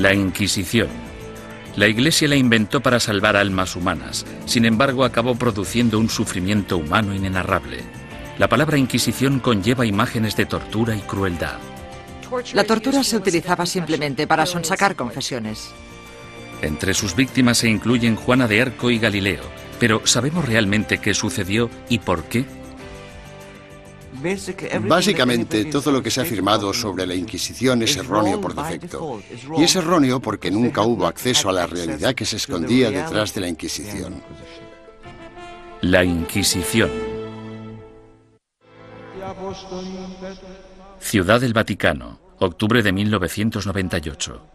La Inquisición. La Iglesia la inventó para salvar almas humanas, sin embargo acabó produciendo un sufrimiento humano inenarrable. La palabra Inquisición conlleva imágenes de tortura y crueldad. La tortura se utilizaba simplemente para sonsacar confesiones. Entre sus víctimas se incluyen Juana de Arco y Galileo, pero ¿sabemos realmente qué sucedió y por qué? Básicamente, todo lo que se ha afirmado sobre la Inquisición es erróneo por defecto. Y es erróneo porque nunca hubo acceso a la realidad que se escondía detrás de la Inquisición. La Inquisición. Ciudad del Vaticano, octubre de 1998.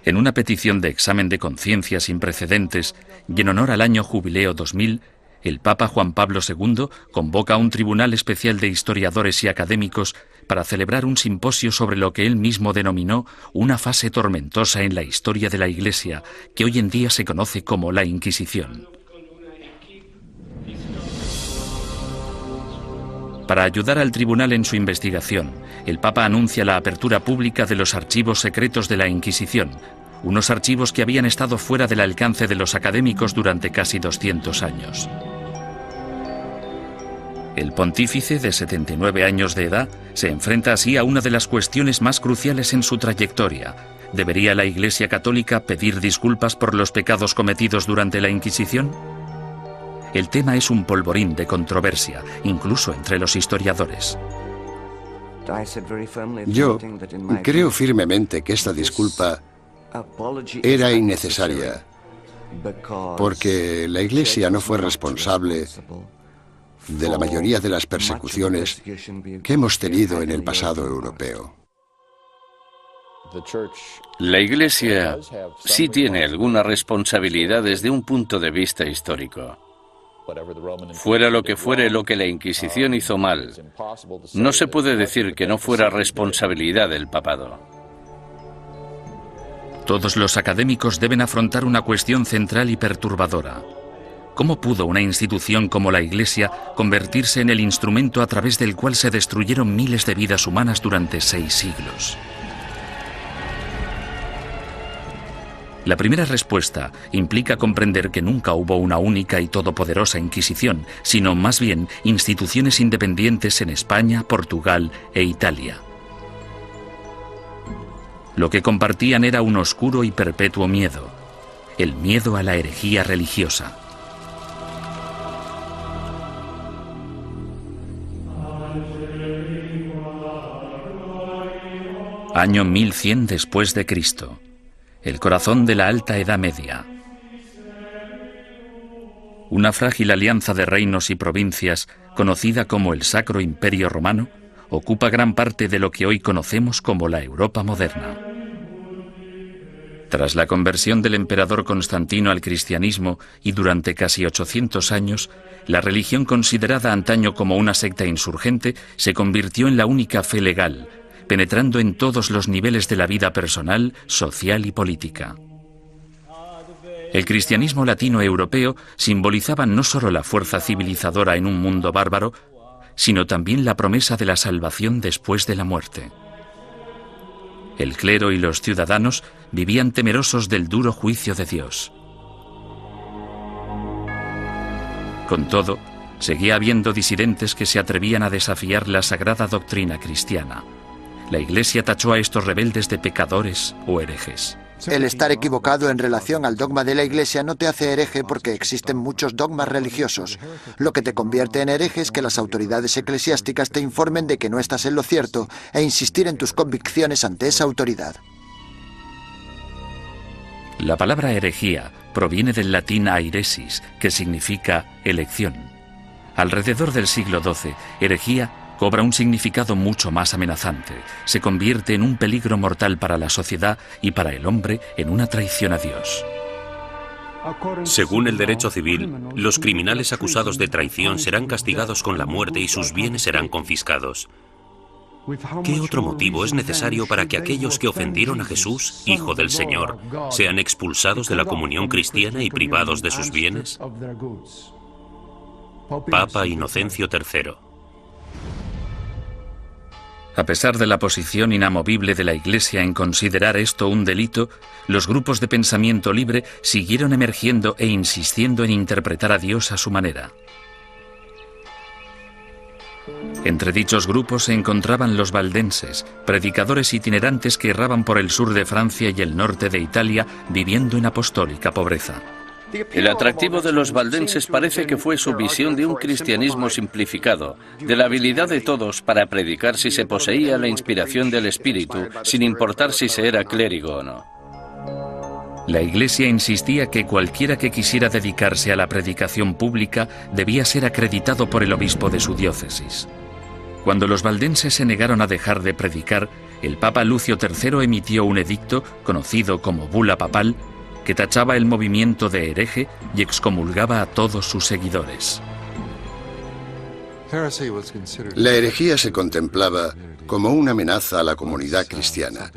En una petición de examen de conciencia sin precedentes y en honor al año Jubileo 2000, el Papa Juan Pablo II convoca a un tribunal especial de historiadores y académicos para celebrar un simposio sobre lo que él mismo denominó una fase tormentosa en la historia de la Iglesia, que hoy en día se conoce como la Inquisición. Para ayudar al tribunal en su investigación, el Papa anuncia la apertura pública de los archivos secretos de la Inquisición, unos archivos que habían estado fuera del alcance de los académicos durante casi 200 años. El pontífice, de 79 años de edad, se enfrenta así a una de las cuestiones más cruciales en su trayectoria. ¿Debería la Iglesia Católica pedir disculpas por los pecados cometidos durante la Inquisición? El tema es un polvorín de controversia, incluso entre los historiadores. Yo creo firmemente que esta disculpa era innecesaria, porque la Iglesia no fue responsable de la mayoría de las persecuciones que hemos tenido en el pasado europeo. La Iglesia sí tiene alguna responsabilidad desde un punto de vista histórico. Fuera lo que fuere lo que la Inquisición hizo mal, no se puede decir que no fuera responsabilidad del papado. Todos los académicos deben afrontar una cuestión central y perturbadora. ¿Cómo pudo una institución como la Iglesia convertirse en el instrumento a través del cual se destruyeron miles de vidas humanas durante 6 siglos? La primera respuesta implica comprender que nunca hubo una única y todopoderosa Inquisición, sino más bien instituciones independientes en España, Portugal e Italia. Lo que compartían era un oscuro y perpetuo miedo, el miedo a la herejía religiosa. Año 1100 después de Cristo. El corazón de la Alta Edad Media. Una frágil alianza de reinos y provincias, conocida como el Sacro Imperio Romano, ocupa gran parte de lo que hoy conocemos como la Europa moderna. Tras la conversión del emperador Constantino al cristianismo y durante casi 800 años, la religión considerada antaño como una secta insurgente se convirtió en la única fe legal, penetrando en todos los niveles de la vida personal, social y política. El cristianismo latino-europeo simbolizaba no solo la fuerza civilizadora en un mundo bárbaro, sino también la promesa de la salvación después de la muerte. El clero y los ciudadanos vivían temerosos del duro juicio de Dios. Con todo, seguía habiendo disidentes que se atrevían a desafiar la sagrada doctrina cristiana. La Iglesia tachó a estos rebeldes de pecadores o herejes. El estar equivocado en relación al dogma de la Iglesia no te hace hereje porque existen muchos dogmas religiosos. Lo que te convierte en hereje es que las autoridades eclesiásticas te informen de que no estás en lo cierto e insistir en tus convicciones ante esa autoridad. La palabra herejía proviene del latín airesis, que significa elección. Alrededor del siglo XII, herejía cobra un significado mucho más amenazante. Se convierte en un peligro mortal para la sociedad y para el hombre en una traición a Dios. Según el derecho civil, los criminales acusados de traición serán castigados con la muerte y sus bienes serán confiscados. ¿Qué otro motivo es necesario para que aquellos que ofendieron a Jesús, Hijo del Señor, sean expulsados de la comunión cristiana y privados de sus bienes? Papa Inocencio III. A pesar de la posición inamovible de la Iglesia en considerar esto un delito, los grupos de pensamiento libre siguieron emergiendo e insistiendo en interpretar a Dios a su manera. Entre dichos grupos se encontraban los valdenses, predicadores itinerantes que erraban por el sur de Francia y el norte de Italia, viviendo en apostólica pobreza. El atractivo de los valdenses parece que fue su visión de un cristianismo simplificado, de la habilidad de todos para predicar si se poseía la inspiración del Espíritu, sin importar si se era clérigo o no. La Iglesia insistía que cualquiera que quisiera dedicarse a la predicación pública debía ser acreditado por el obispo de su diócesis. Cuando los valdenses se negaron a dejar de predicar, el Papa Lucio III emitió un edicto, conocido como Bula Papal, que tachaba el movimiento de hereje y excomulgaba a todos sus seguidores. La herejía se contemplaba como una amenaza a la comunidad cristiana.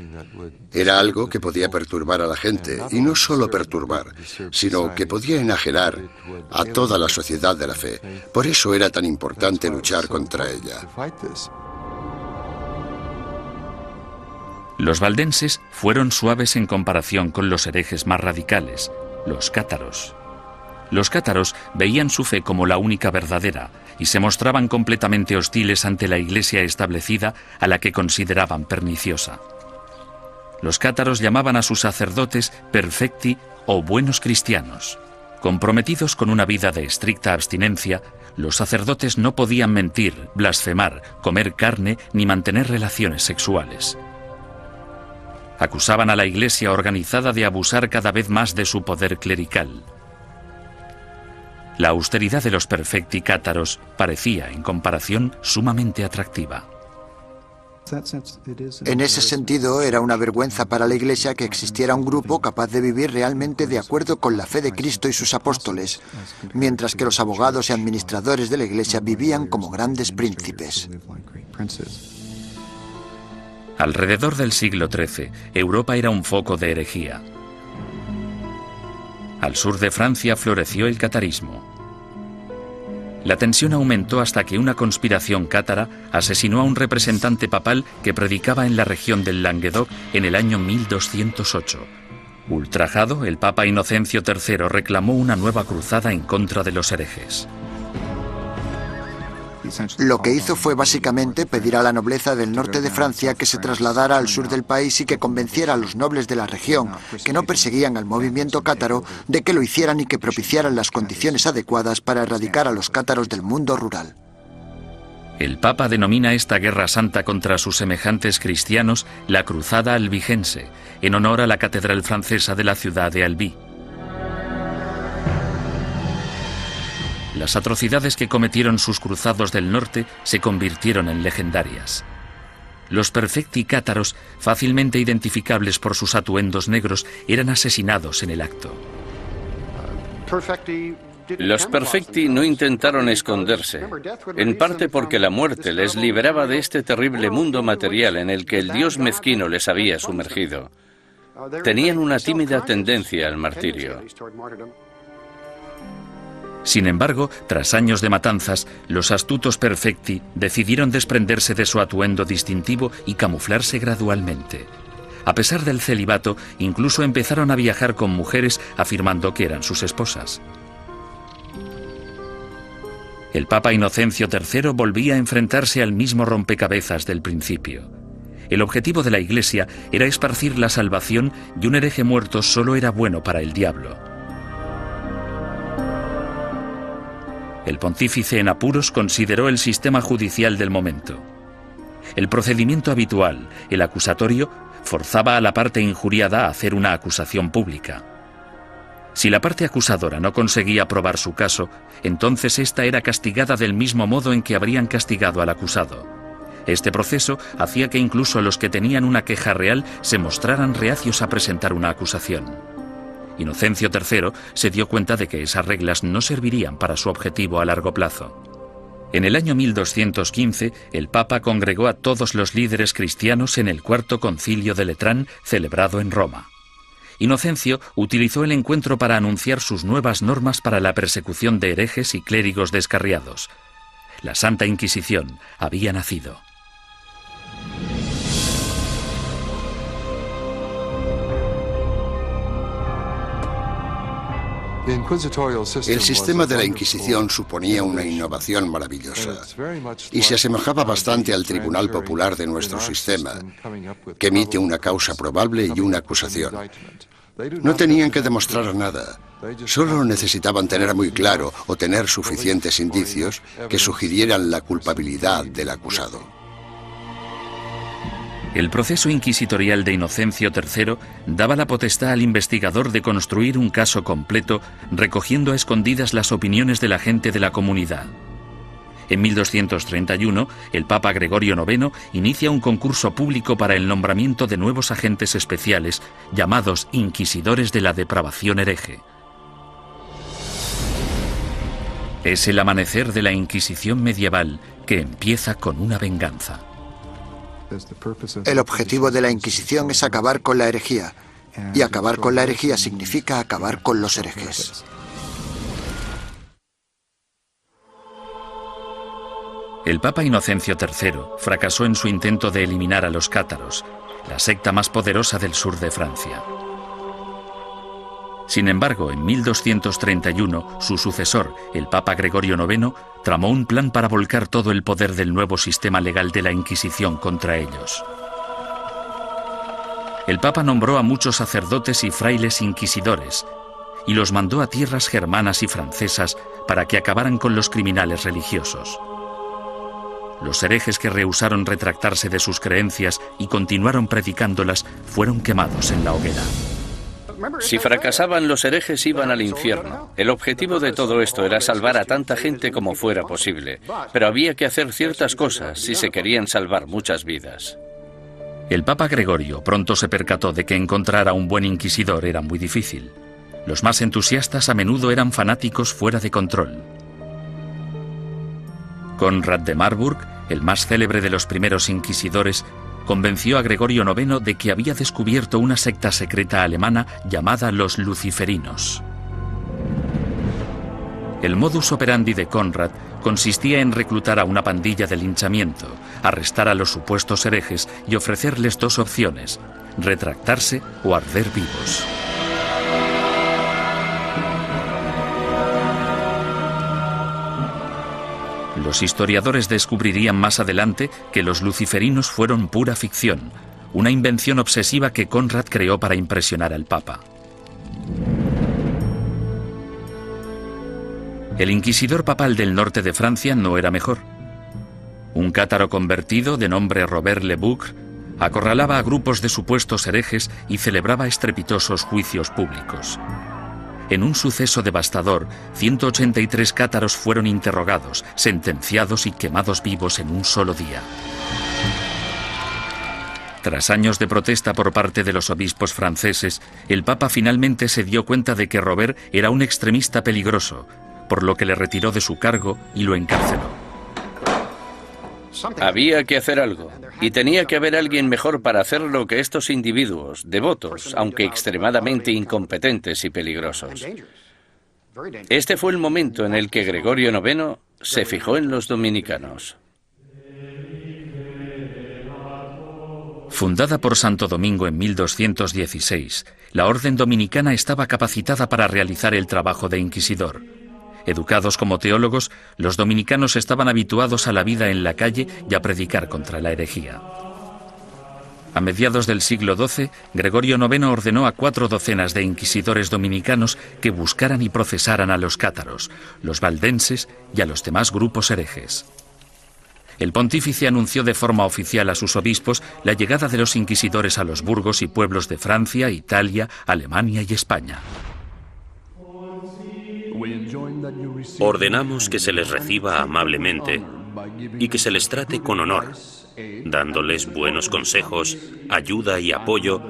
Era algo que podía perturbar a la gente, y no solo perturbar, sino que podía enajenar a toda la sociedad de la fe. Por eso era tan importante luchar contra ella. Los valdenses fueron suaves en comparación con los herejes más radicales, los cátaros. Los cátaros veían su fe como la única verdadera y se mostraban completamente hostiles ante la Iglesia establecida, a la que consideraban perniciosa. Los cátaros llamaban a sus sacerdotes perfecti o buenos cristianos. Comprometidos con una vida de estricta abstinencia, los sacerdotes no podían mentir, blasfemar, comer carne ni mantener relaciones sexuales. Acusaban a la Iglesia organizada de abusar cada vez más de su poder clerical. La austeridad de los perfecti cátaros parecía, en comparación, sumamente atractiva. En ese sentido, era una vergüenza para la Iglesia que existiera un grupo capaz de vivir realmente de acuerdo con la fe de Cristo y sus apóstoles, mientras que los abogados y administradores de la Iglesia vivían como grandes príncipes. Alrededor del siglo XIII, Europa era un foco de herejía. Al sur de Francia floreció el catarismo. La tensión aumentó hasta que una conspiración cátara asesinó a un representante papal que predicaba en la región del Languedoc en el año 1208. Ultrajado, el Papa Inocencio III reclamó una nueva cruzada en contra de los herejes. Lo que hizo fue básicamente pedir a la nobleza del norte de Francia que se trasladara al sur del país y que convenciera a los nobles de la región, que no perseguían al movimiento cátaro, de que lo hicieran y que propiciaran las condiciones adecuadas para erradicar a los cátaros del mundo rural. El Papa denomina esta guerra santa contra sus semejantes cristianos la Cruzada Albigense, en honor a la catedral francesa de la ciudad de Albi. Las atrocidades que cometieron sus cruzados del norte se convirtieron en legendarias. Los perfecti cátaros, fácilmente identificables por sus atuendos negros, eran asesinados en el acto. Los perfecti no intentaron esconderse, en parte porque la muerte les liberaba de este terrible mundo material en el que el Dios mezquino les había sumergido. Tenían una tímida tendencia al martirio. Sin embargo, tras años de matanzas, los astutos perfecti decidieron desprenderse de su atuendo distintivo y camuflarse gradualmente. A pesar del celibato, incluso empezaron a viajar con mujeres afirmando que eran sus esposas. El Papa Inocencio III volvía a enfrentarse al mismo rompecabezas del principio. El objetivo de la Iglesia era esparcir la salvación y un hereje muerto solo era bueno para el diablo. El pontífice en apuros consideró el sistema judicial del momento. El procedimiento habitual, el acusatorio, forzaba a la parte injuriada a hacer una acusación pública. Si la parte acusadora no conseguía probar su caso, entonces ésta era castigada del mismo modo en que habrían castigado al acusado. Este proceso hacía que incluso los que tenían una queja real se mostraran reacios a presentar una acusación. Inocencio III se dio cuenta de que esas reglas no servirían para su objetivo a largo plazo. En el año 1215, el Papa congregó a todos los líderes cristianos en el Cuarto Concilio de Letrán, celebrado en Roma. Inocencio utilizó el encuentro para anunciar sus nuevas normas para la persecución de herejes y clérigos descarriados. La Santa Inquisición había nacido. El sistema de la Inquisición suponía una innovación maravillosa y se asemejaba bastante al Tribunal Popular de nuestro sistema, que emite una causa probable y una acusación. No tenían que demostrar nada, solo necesitaban tener muy claro o tener suficientes indicios que sugirieran la culpabilidad del acusado. El proceso inquisitorial de Inocencio III daba la potestad al investigador de construir un caso completo, recogiendo a escondidas las opiniones de la gente de la comunidad. En 1231, el Papa Gregorio IX inicia un concurso público para el nombramiento de nuevos agentes especiales, llamados inquisidores de la depravación hereje. Es el amanecer de la Inquisición medieval, que empieza con una venganza. El objetivo de la Inquisición es acabar con la herejía, y acabar con la herejía significa acabar con los herejes. El Papa Inocencio III fracasó en su intento de eliminar a los cátaros, la secta más poderosa del sur de Francia. Sin embargo, en 1231, su sucesor, el Papa Gregorio IX, tramó un plan para volcar todo el poder del nuevo sistema legal de la Inquisición contra ellos. El Papa nombró a muchos sacerdotes y frailes inquisidores y los mandó a tierras germanas y francesas para que acabaran con los criminales religiosos. Los herejes que rehusaron retractarse de sus creencias y continuaron predicándolas fueron quemados en la hoguera. Si fracasaban, los herejes iban al infierno. El objetivo de todo esto era salvar a tanta gente como fuera posible, pero había que hacer ciertas cosas si se querían salvar muchas vidas. El Papa Gregorio pronto se percató de que encontrar a un buen inquisidor era muy difícil. Los más entusiastas a menudo eran fanáticos fuera de control. Conrad de Marburg, el más célebre de los primeros inquisidores, convenció a Gregorio IX de que había descubierto una secta secreta alemana llamada los luciferinos. El modus operandi de Conrad consistía en reclutar a una pandilla de linchamiento, arrestar a los supuestos herejes y ofrecerles dos opciones: retractarse o arder vivos. Los historiadores descubrirían más adelante que los luciferinos fueron pura ficción, una invención obsesiva que Conrad creó para impresionar al Papa. El inquisidor papal del norte de Francia no era mejor. Un cátaro convertido de nombre Robert Le Boucq acorralaba a grupos de supuestos herejes y celebraba estrepitosos juicios públicos. En un suceso devastador, 183 cátaros fueron interrogados, sentenciados y quemados vivos en un solo día. Tras años de protesta por parte de los obispos franceses, el Papa finalmente se dio cuenta de que Robert era un extremista peligroso, por lo que le retiró de su cargo y lo encarceló. Había que hacer algo, y tenía que haber alguien mejor para hacerlo que estos individuos, devotos, aunque extremadamente incompetentes y peligrosos. Este fue el momento en el que Gregorio IX se fijó en los dominicanos. Fundada por Santo Domingo en 1216, la orden dominicana estaba capacitada para realizar el trabajo de inquisidor. Educados como teólogos, los dominicanos estaban habituados a la vida en la calle y a predicar contra la herejía. A mediados del siglo XII, Gregorio IX ordenó a 4 docenas de inquisidores dominicanos que buscaran y procesaran a los cátaros, los valdenses y a los demás grupos herejes. El pontífice anunció de forma oficial a sus obispos la llegada de los inquisidores a los burgos y pueblos de Francia, Italia, Alemania y España. Ordenamos que se les reciba amablemente y que se les trate con honor, dándoles buenos consejos, ayuda y apoyo,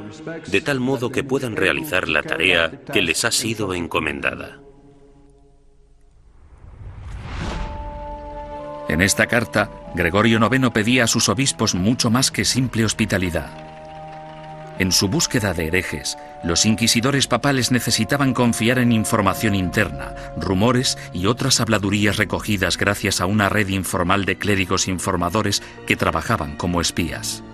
de tal modo que puedan realizar la tarea que les ha sido encomendada. En esta carta, Gregorio IX pedía a sus obispos mucho más que simple hospitalidad. En su búsqueda de herejes, los inquisidores papales necesitaban confiar en información interna, rumores y otras habladurías recogidas gracias a una red informal de clérigos informadores que trabajaban como espías.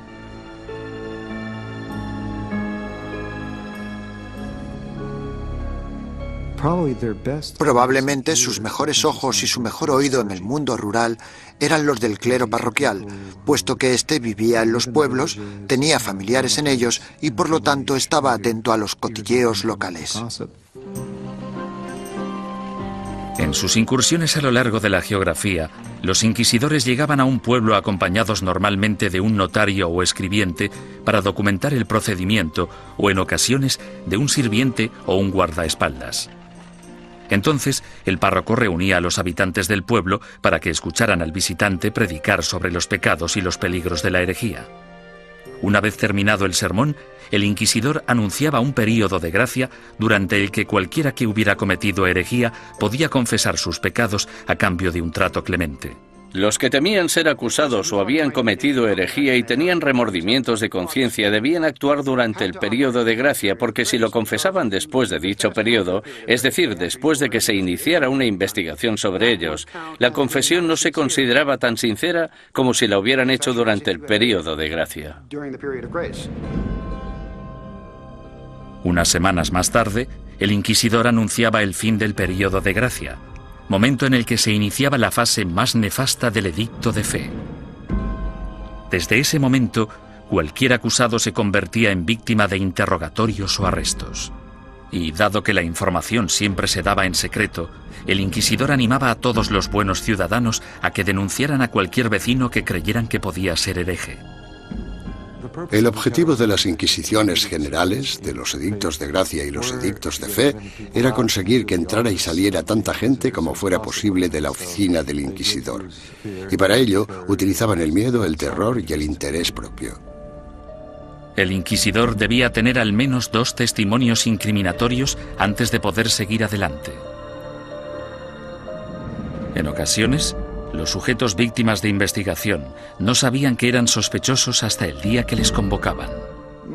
Probablemente sus mejores ojos y su mejor oído en el mundo rural eran los del clero parroquial, puesto que éste vivía en los pueblos, tenía familiares en ellos y por lo tanto estaba atento a los cotilleos locales. En sus incursiones a lo largo de la geografía, los inquisidores llegaban a un pueblo acompañados normalmente de un notario o escribiente para documentar el procedimiento o en ocasiones de un sirviente o un guardaespaldas. Entonces, el párroco reunía a los habitantes del pueblo para que escucharan al visitante predicar sobre los pecados y los peligros de la herejía. Una vez terminado el sermón, el inquisidor anunciaba un período de gracia durante el que cualquiera que hubiera cometido herejía podía confesar sus pecados a cambio de un trato clemente. Los que temían ser acusados o habían cometido herejía y tenían remordimientos de conciencia debían actuar durante el período de gracia, porque si lo confesaban después de dicho período, es decir, después de que se iniciara una investigación sobre ellos, la confesión no se consideraba tan sincera como si la hubieran hecho durante el período de gracia. Unas semanas más tarde, el inquisidor anunciaba el fin del período de gracia, momento en el que se iniciaba la fase más nefasta del edicto de fe. Desde ese momento, cualquier acusado se convertía en víctima de interrogatorios o arrestos. Y dado que la información siempre se daba en secreto, el inquisidor animaba a todos los buenos ciudadanos a que denunciaran a cualquier vecino que creyeran que podía ser hereje. El objetivo de las inquisiciones generales, de los edictos de gracia y los edictos de fe, era conseguir que entrara y saliera tanta gente como fuera posible de la oficina del inquisidor. Y para ello utilizaban el miedo, el terror y el interés propio. El inquisidor debía tener al menos 2 testimonios incriminatorios antes de poder seguir adelante. En ocasiones, los sujetos víctimas de investigación no sabían que eran sospechosos hasta el día que les convocaban.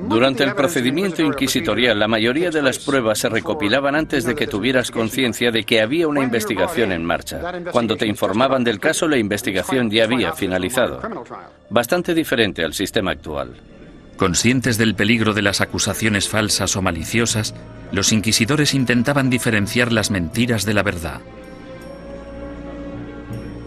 Durante el procedimiento inquisitorial, la mayoría de las pruebas se recopilaban antes de que tuvieras conciencia de que había una investigación en marcha. Cuando te informaban del caso, la investigación ya había finalizado. Bastante diferente al sistema actual. Conscientes del peligro de las acusaciones falsas o maliciosas, los inquisidores intentaban diferenciar las mentiras de la verdad.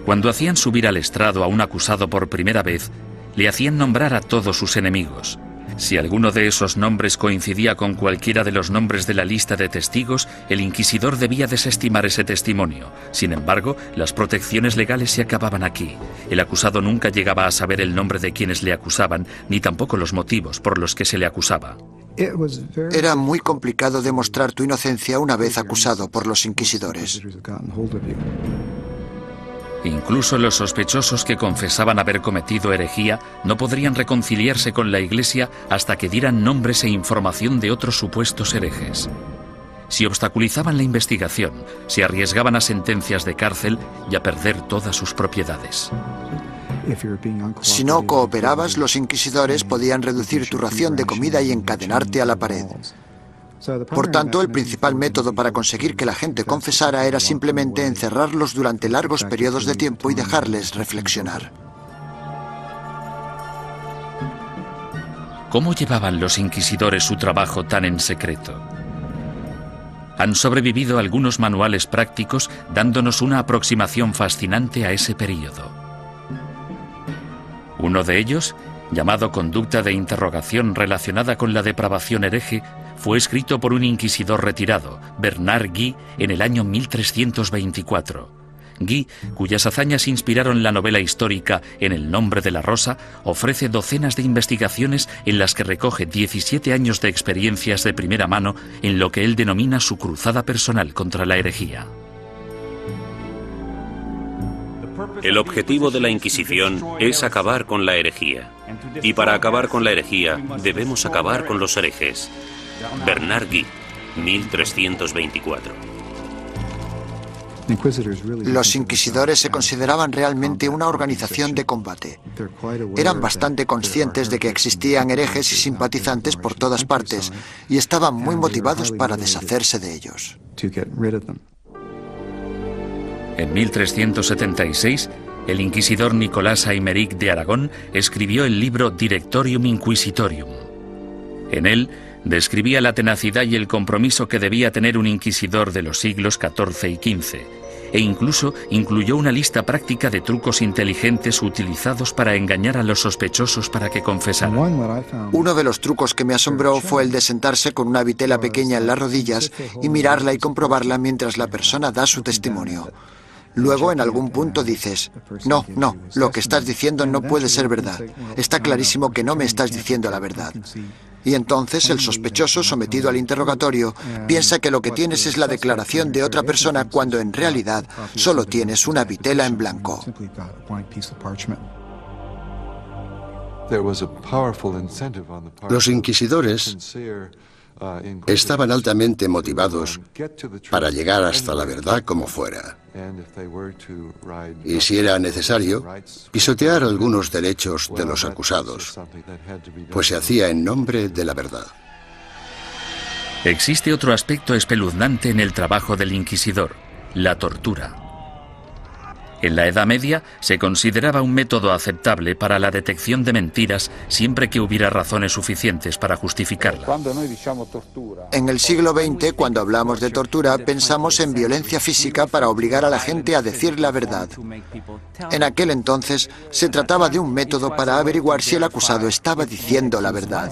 Cuando hacían subir al estrado a un acusado por primera vez, le hacían nombrar a todos sus enemigos. Si alguno de esos nombres coincidía con cualquiera de los nombres de la lista de testigos, el inquisidor debía desestimar ese testimonio. Sin embargo, las protecciones legales se acababan aquí. El acusado nunca llegaba a saber el nombre de quienes le acusaban, ni tampoco los motivos por los que se le acusaba. Era muy complicado demostrar tu inocencia una vez acusado por los inquisidores. Incluso los sospechosos que confesaban haber cometido herejía no podrían reconciliarse con la Iglesia hasta que dieran nombres e información de otros supuestos herejes. Si obstaculizaban la investigación, se arriesgaban a sentencias de cárcel y a perder todas sus propiedades. Si no cooperabas, los inquisidores podían reducir tu ración de comida y encadenarte a la pared. Por tanto, el principal método para conseguir que la gente confesara era simplemente encerrarlos durante largos periodos de tiempo y dejarles reflexionar. ¿Cómo llevaban los inquisidores su trabajo tan en secreto? Han sobrevivido algunos manuales prácticos dándonos una aproximación fascinante a ese período. Uno de ellos, llamado Conducta de interrogación relacionada con la depravación hereje, fue escrito por un inquisidor retirado, Bernard Guy, en el año 1324. Guy, cuyas hazañas inspiraron la novela histórica En el nombre de la rosa, ofrece docenas de investigaciones en las que recoge 17 años de experiencias de primera mano en lo que él denomina su cruzada personal contra la herejía. El objetivo de la Inquisición es acabar con la herejía. Y para acabar con la herejía, debemos acabar con los herejes. Bernard Guy, 1324. Los inquisidores se consideraban realmente una organización de combate. Eran bastante conscientes de que existían herejes y simpatizantes por todas partes y estaban muy motivados para deshacerse de ellos. En 1376, el inquisidor Nicolás Aymeric de Aragón escribió el libro Directorium Inquisitorium. En él, Describía la tenacidad y el compromiso que debía tener un inquisidor de los siglos XIV y XV, e incluso incluyó una lista práctica de trucos inteligentes utilizados para engañar a los sospechosos para que confesaran. Uno de los trucos que me asombró fue el de sentarse con una vitela pequeña en las rodillas y mirarla y comprobarla mientras la persona da su testimonio. Luego, en algún punto dices, no, lo que estás diciendo no puede ser verdad. Está clarísimo que no me estás diciendo la verdad. Y entonces el sospechoso, sometido al interrogatorio, piensa que lo que tienes es la declaración de otra persona cuando en realidad solo tienes una vitela en blanco. Los inquisidores estaban altamente motivados para llegar hasta la verdad como fuera. Y si era necesario, pisotear algunos derechos de los acusados, pues se hacía en nombre de la verdad. Existe otro aspecto espeluznante en el trabajo del inquisidor: la tortura. En la Edad Media se consideraba un método aceptable para la detección de mentiras siempre que hubiera razones suficientes para justificarla. En el siglo XX, cuando hablamos de tortura, pensamos en violencia física para obligar a la gente a decir la verdad. En aquel entonces, se trataba de un método para averiguar si el acusado estaba diciendo la verdad.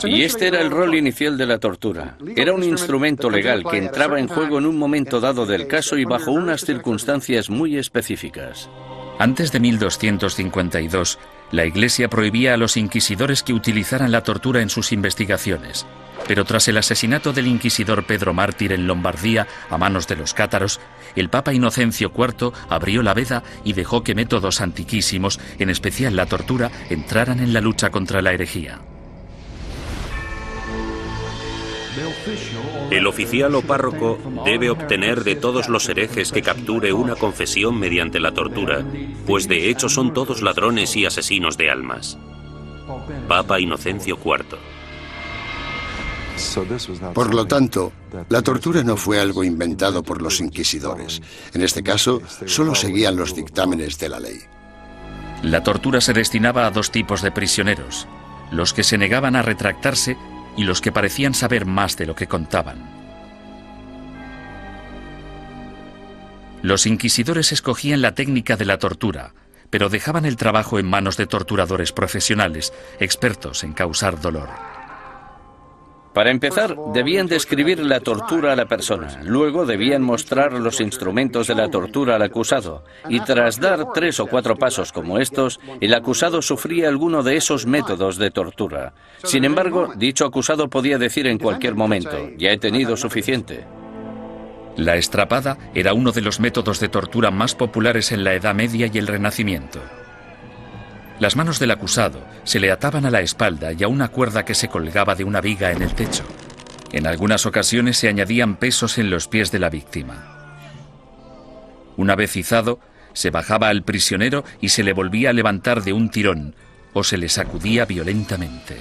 Y este era el rol inicial de la tortura. Era un instrumento legal que entraba en juego en un momento dado del caso y bajo unas circunstancias muy específicas. Antes de 1252, la Iglesia prohibía a los inquisidores que utilizaran la tortura en sus investigaciones. Pero tras el asesinato del inquisidor Pedro Mártir en Lombardía a manos de los cátaros, el Papa Inocencio IV abrió la veda y dejó que métodos antiquísimos, en especial la tortura, entraran en la lucha contra la herejía. El oficial o párroco debe obtener de todos los herejes que capture una confesión mediante la tortura, pues de hecho son todos ladrones y asesinos de almas. Papa Inocencio IV. Por lo tanto, la tortura no fue algo inventado por los inquisidores. En este caso, solo seguían los dictámenes de la ley. La tortura se destinaba a dos tipos de prisioneros: los que se negaban a retractarse y los que parecían saber más de lo que contaban. Los inquisidores escogían la técnica de la tortura, pero dejaban el trabajo en manos de torturadores profesionales, expertos en causar dolor. Para empezar, debían describir la tortura a la persona. Luego debían mostrar los instrumentos de la tortura al acusado. Y tras dar 3 o 4 pasos como estos, el acusado sufría alguno de esos métodos de tortura. Sin embargo, dicho acusado podía decir en cualquier momento: ya he tenido suficiente. La estrapada era uno de los métodos de tortura más populares en la Edad Media y el Renacimiento. Las manos del acusado se le ataban a la espalda y a una cuerda que se colgaba de una viga en el techo. En algunas ocasiones se añadían pesos en los pies de la víctima. Una vez izado, se bajaba al prisionero y se le volvía a levantar de un tirón o se le sacudía violentamente.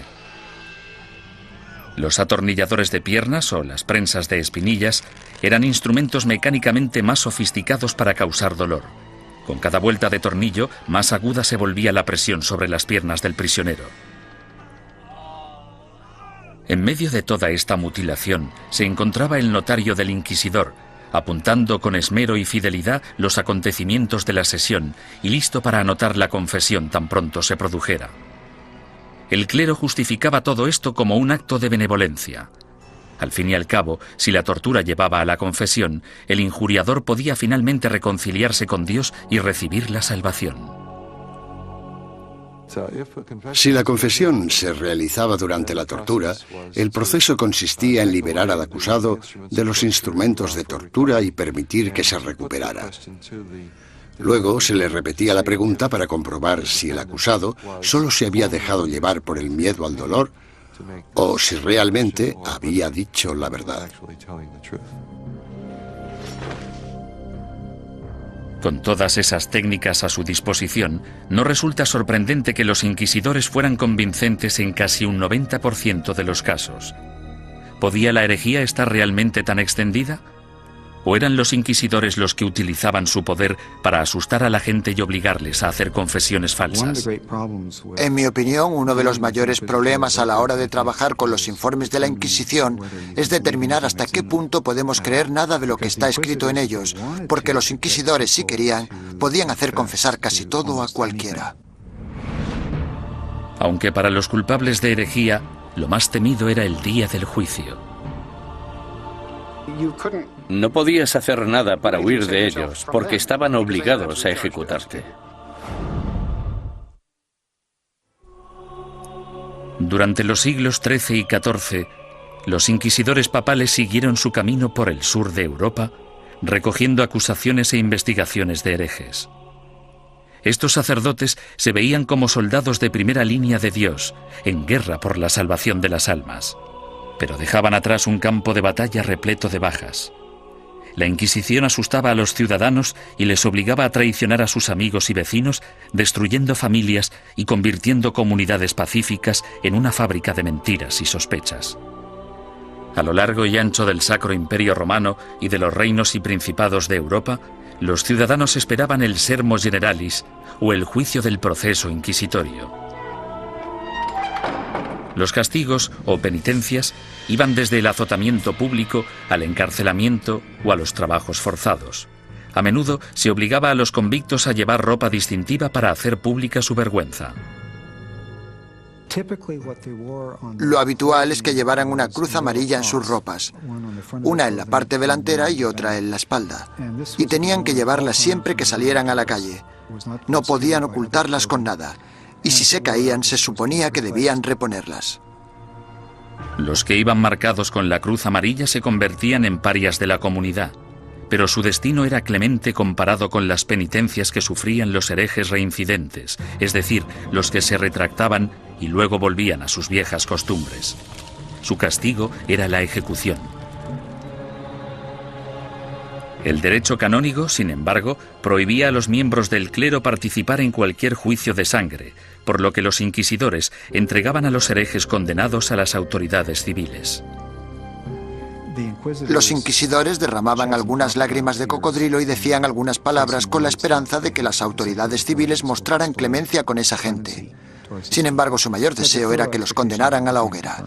Los atornilladores de piernas o las prensas de espinillas eran instrumentos mecánicamente más sofisticados para causar dolor. Con cada vuelta de tornillo, más aguda se volvía la presión sobre las piernas del prisionero. En medio de toda esta mutilación se encontraba el notario del inquisidor, apuntando con esmero y fidelidad los acontecimientos de la sesión y listo para anotar la confesión tan pronto se produjera. El clero justificaba todo esto como un acto de benevolencia. Al fin y al cabo, si la tortura llevaba a la confesión, el injuriador podía finalmente reconciliarse con Dios y recibir la salvación. Si la confesión se realizaba durante la tortura, el proceso consistía en liberar al acusado de los instrumentos de tortura y permitir que se recuperara. Luego se le repetía la pregunta para comprobar si el acusado solo se había dejado llevar por el miedo al dolor o si realmente había dicho la verdad. Con todas esas técnicas a su disposición, no resulta sorprendente que los inquisidores fueran convincentes en casi un 90% de los casos. ¿Podía la herejía estar realmente tan extendida? ¿O eran los inquisidores los que utilizaban su poder para asustar a la gente y obligarles a hacer confesiones falsas? En mi opinión, uno de los mayores problemas a la hora de trabajar con los informes de la Inquisición es determinar hasta qué punto podemos creer nada de lo que está escrito en ellos, porque los inquisidores, si querían, podían hacer confesar casi todo a cualquiera. Aunque para los culpables de herejía, lo más temido era el día del juicio. No podías hacer nada para huir de ellos, porque estaban obligados a ejecutarte. Durante los siglos XIII y XIV, los inquisidores papales siguieron su camino por el sur de Europa, recogiendo acusaciones e investigaciones de herejes. Estos sacerdotes se veían como soldados de primera línea de Dios, en guerra por la salvación de las almas, pero dejaban atrás un campo de batalla repleto de bajas. La Inquisición asustaba a los ciudadanos y les obligaba a traicionar a sus amigos y vecinos, destruyendo familias y convirtiendo comunidades pacíficas en una fábrica de mentiras y sospechas. A lo largo y ancho del Sacro Imperio Romano y de los reinos y principados de Europa, los ciudadanos esperaban el sermo generalis o el juicio del proceso inquisitorio. Los castigos o penitencias iban desde el azotamiento público al encarcelamiento o a los trabajos forzados. A menudo se obligaba a los convictos a llevar ropa distintiva para hacer pública su vergüenza. Lo habitual es que llevaran una cruz amarilla en sus ropas, una en la parte delantera y otra en la espalda, y tenían que llevarlas siempre que salieran a la calle. No podían ocultarlas con nada, y si se caían se suponía que debían reponerlas. Los que iban marcados con la cruz amarilla se convertían en parias de la comunidad, pero su destino era clemente comparado con las penitencias que sufrían los herejes reincidentes, es decir, los que se retractaban y luego volvían a sus viejas costumbres. Su castigo era la ejecución. El derecho canónico, sin embargo, prohibía a los miembros del clero participar en cualquier juicio de sangre, por lo que los inquisidores entregaban a los herejes condenados a las autoridades civiles. Los inquisidores derramaban algunas lágrimas de cocodrilo y decían algunas palabras con la esperanza de que las autoridades civiles mostraran clemencia con esa gente. Sin embargo, su mayor deseo era que los condenaran a la hoguera.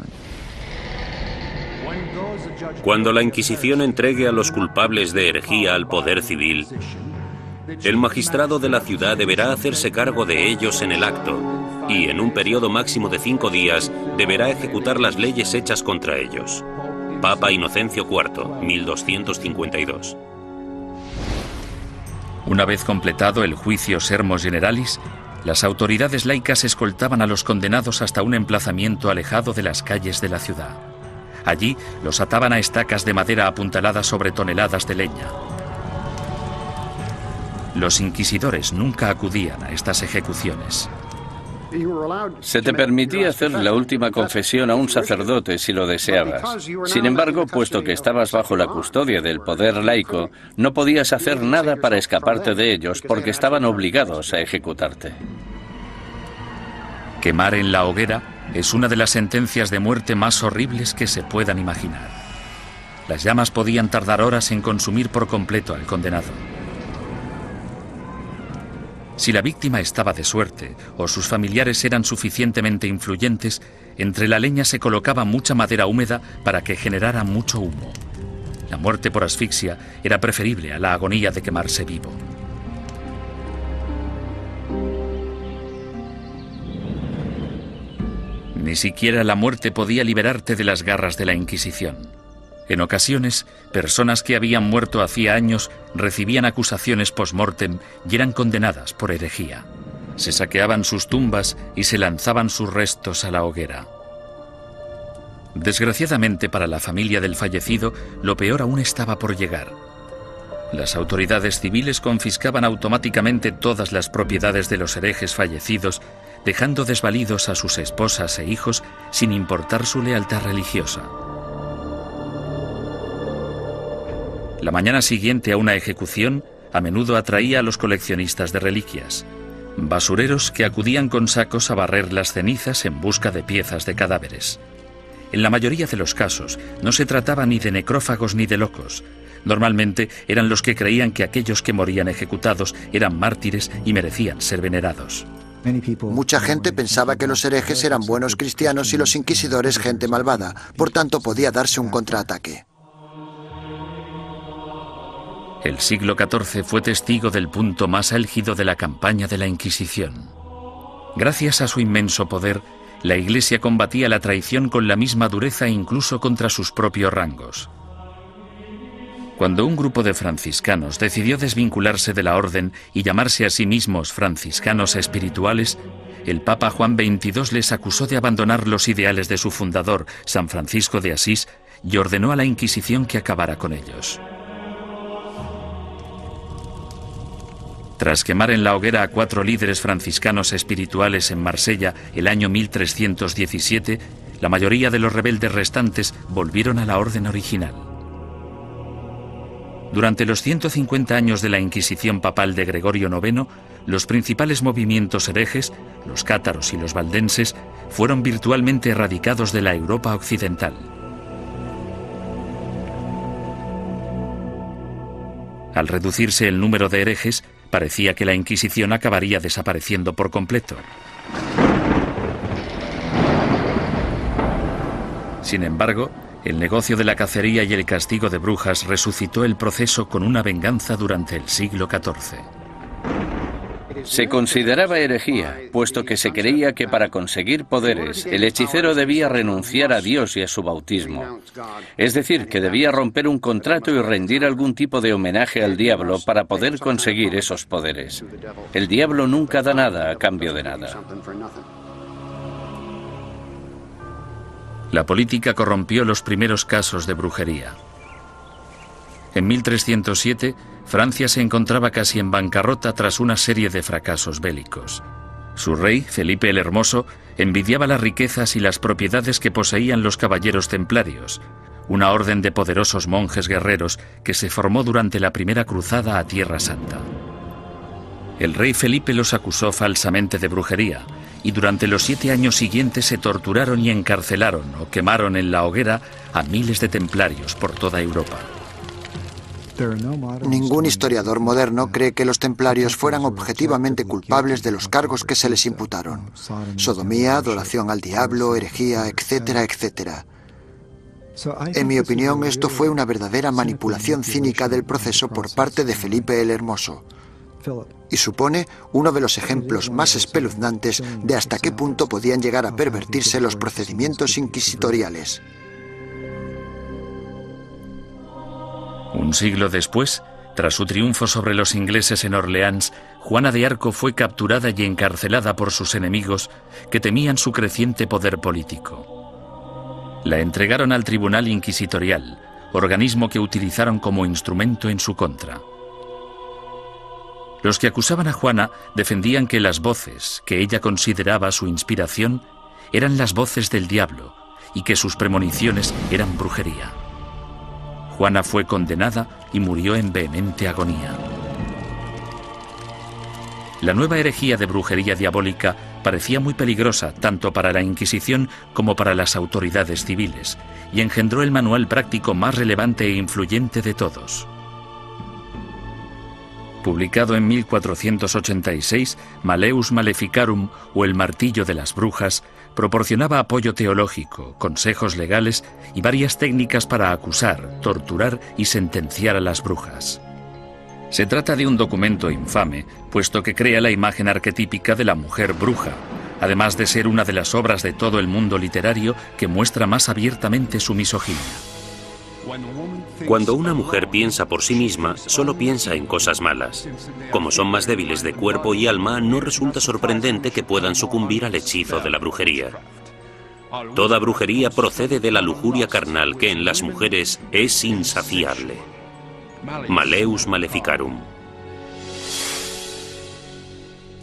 Cuando la Inquisición entregue a los culpables de herejía al poder civil, el magistrado de la ciudad deberá hacerse cargo de ellos en el acto y, en un periodo máximo de 5 días, deberá ejecutar las leyes hechas contra ellos. Papa Inocencio IV, 1252. Una vez completado el juicio Sermo Generalis, las autoridades laicas escoltaban a los condenados hasta un emplazamiento alejado de las calles de la ciudad. Allí los ataban a estacas de madera apuntaladas sobre toneladas de leña. Los inquisidores nunca acudían a estas ejecuciones. Se te permitía hacer la última confesión a un sacerdote si lo deseabas. Sin embargo, puesto que estabas bajo la custodia del poder laico, no podías hacer nada para escaparte de ellos porque estaban obligados a ejecutarte. Quemar en la hoguera es una de las sentencias de muerte más horribles que se puedan imaginar. Las llamas podían tardar horas en consumir por completo al condenado. Si la víctima estaba de suerte o sus familiares eran suficientemente influyentes, entre la leña se colocaba mucha madera húmeda para que generara mucho humo. La muerte por asfixia era preferible a la agonía de quemarse vivo. Ni siquiera la muerte podía liberarte de las garras de la Inquisición. En ocasiones, personas que habían muerto hacía años recibían acusaciones post-mortem y eran condenadas por herejía. Se saqueaban sus tumbas y se lanzaban sus restos a la hoguera. Desgraciadamente para la familia del fallecido, lo peor aún estaba por llegar. Las autoridades civiles confiscaban automáticamente todas las propiedades de los herejes fallecidos, dejando desvalidos a sus esposas e hijos sin importar su lealtad religiosa. La mañana siguiente a una ejecución a menudo atraía a los coleccionistas de reliquias, basureros que acudían con sacos a barrer las cenizas en busca de piezas de cadáveres. En la mayoría de los casos, no se trataba ni de necrófagos ni de locos. Normalmente eran los que creían que aquellos que morían ejecutados eran mártires y merecían ser venerados. Mucha gente pensaba que los herejes eran buenos cristianos y los inquisidores gente malvada, por tanto podía darse un contraataque. El siglo XIV fue testigo del punto más álgido de la campaña de la Inquisición. Gracias a su inmenso poder, la Iglesia combatía la traición con la misma dureza incluso contra sus propios rangos. Cuando un grupo de franciscanos decidió desvincularse de la orden y llamarse a sí mismos franciscanos espirituales, el Papa Juan XXII les acusó de abandonar los ideales de su fundador, San Francisco de Asís, y ordenó a la Inquisición que acabara con ellos. Tras quemar en la hoguera a 4 líderes franciscanos espirituales en Marsella el año 1317, la mayoría de los rebeldes restantes volvieron a la orden original. Durante los 150 años de la Inquisición papal de Gregorio IX, los principales movimientos herejes, los cátaros y los valdenses, fueron virtualmente erradicados de la Europa occidental. Al reducirse el número de herejes, parecía que la Inquisición acabaría desapareciendo por completo. Sin embargo, el negocio de la cacería y el castigo de brujas resucitó el proceso con una venganza durante el siglo XIV. Se consideraba herejía, puesto que se creía que para conseguir poderes, el hechicero debía renunciar a Dios y a su bautismo. Es decir, que debía romper un contrato y rendir algún tipo de homenaje al diablo para poder conseguir esos poderes. El diablo nunca da nada a cambio de nada. La política corrompió los primeros casos de brujería. En 1307, Francia se encontraba casi en bancarrota tras una serie de fracasos bélicos. Su rey, Felipe el Hermoso, envidiaba las riquezas y las propiedades que poseían los caballeros templarios, una orden de poderosos monjes guerreros que se formó durante la primera cruzada a Tierra Santa. El rey Felipe los acusó falsamente de brujería, y durante los 7 años siguientes se torturaron y encarcelaron o quemaron en la hoguera a miles de templarios por toda Europa. Ningún historiador moderno cree que los templarios fueran objetivamente culpables de los cargos que se les imputaron: sodomía, adoración al diablo, herejía, etcétera, etcétera. En mi opinión, esto fue una verdadera manipulación cínica del proceso por parte de Felipe el Hermoso, y supone uno de los ejemplos más espeluznantes de hasta qué punto podían llegar a pervertirse los procedimientos inquisitoriales. Un siglo después, tras su triunfo sobre los ingleses en Orleans, Juana de Arco fue capturada y encarcelada por sus enemigos, que temían su creciente poder político. La entregaron al Tribunal Inquisitorial, organismo que utilizaron como instrumento en su contra. Los que acusaban a Juana defendían que las voces que ella consideraba su inspiración eran las voces del diablo y que sus premoniciones eran brujería. Juana fue condenada y murió en vehemente agonía. La nueva herejía de brujería diabólica parecía muy peligrosa tanto para la Inquisición como para las autoridades civiles, y engendró el manual práctico más relevante e influyente de todos. Publicado en 1486, Malleus Maleficarum, o El martillo de las brujas, proporcionaba apoyo teológico, consejos legales y varias técnicas para acusar, torturar y sentenciar a las brujas. Se trata de un documento infame, puesto que crea la imagen arquetípica de la mujer bruja, además de ser una de las obras de todo el mundo literario que muestra más abiertamente su misoginia. Cuando una mujer piensa por sí misma, solo piensa en cosas malas. Como son más débiles de cuerpo y alma, no resulta sorprendente que puedan sucumbir al hechizo de la brujería. Toda brujería procede de la lujuria carnal que en las mujeres es insaciable. Malleus Maleficarum.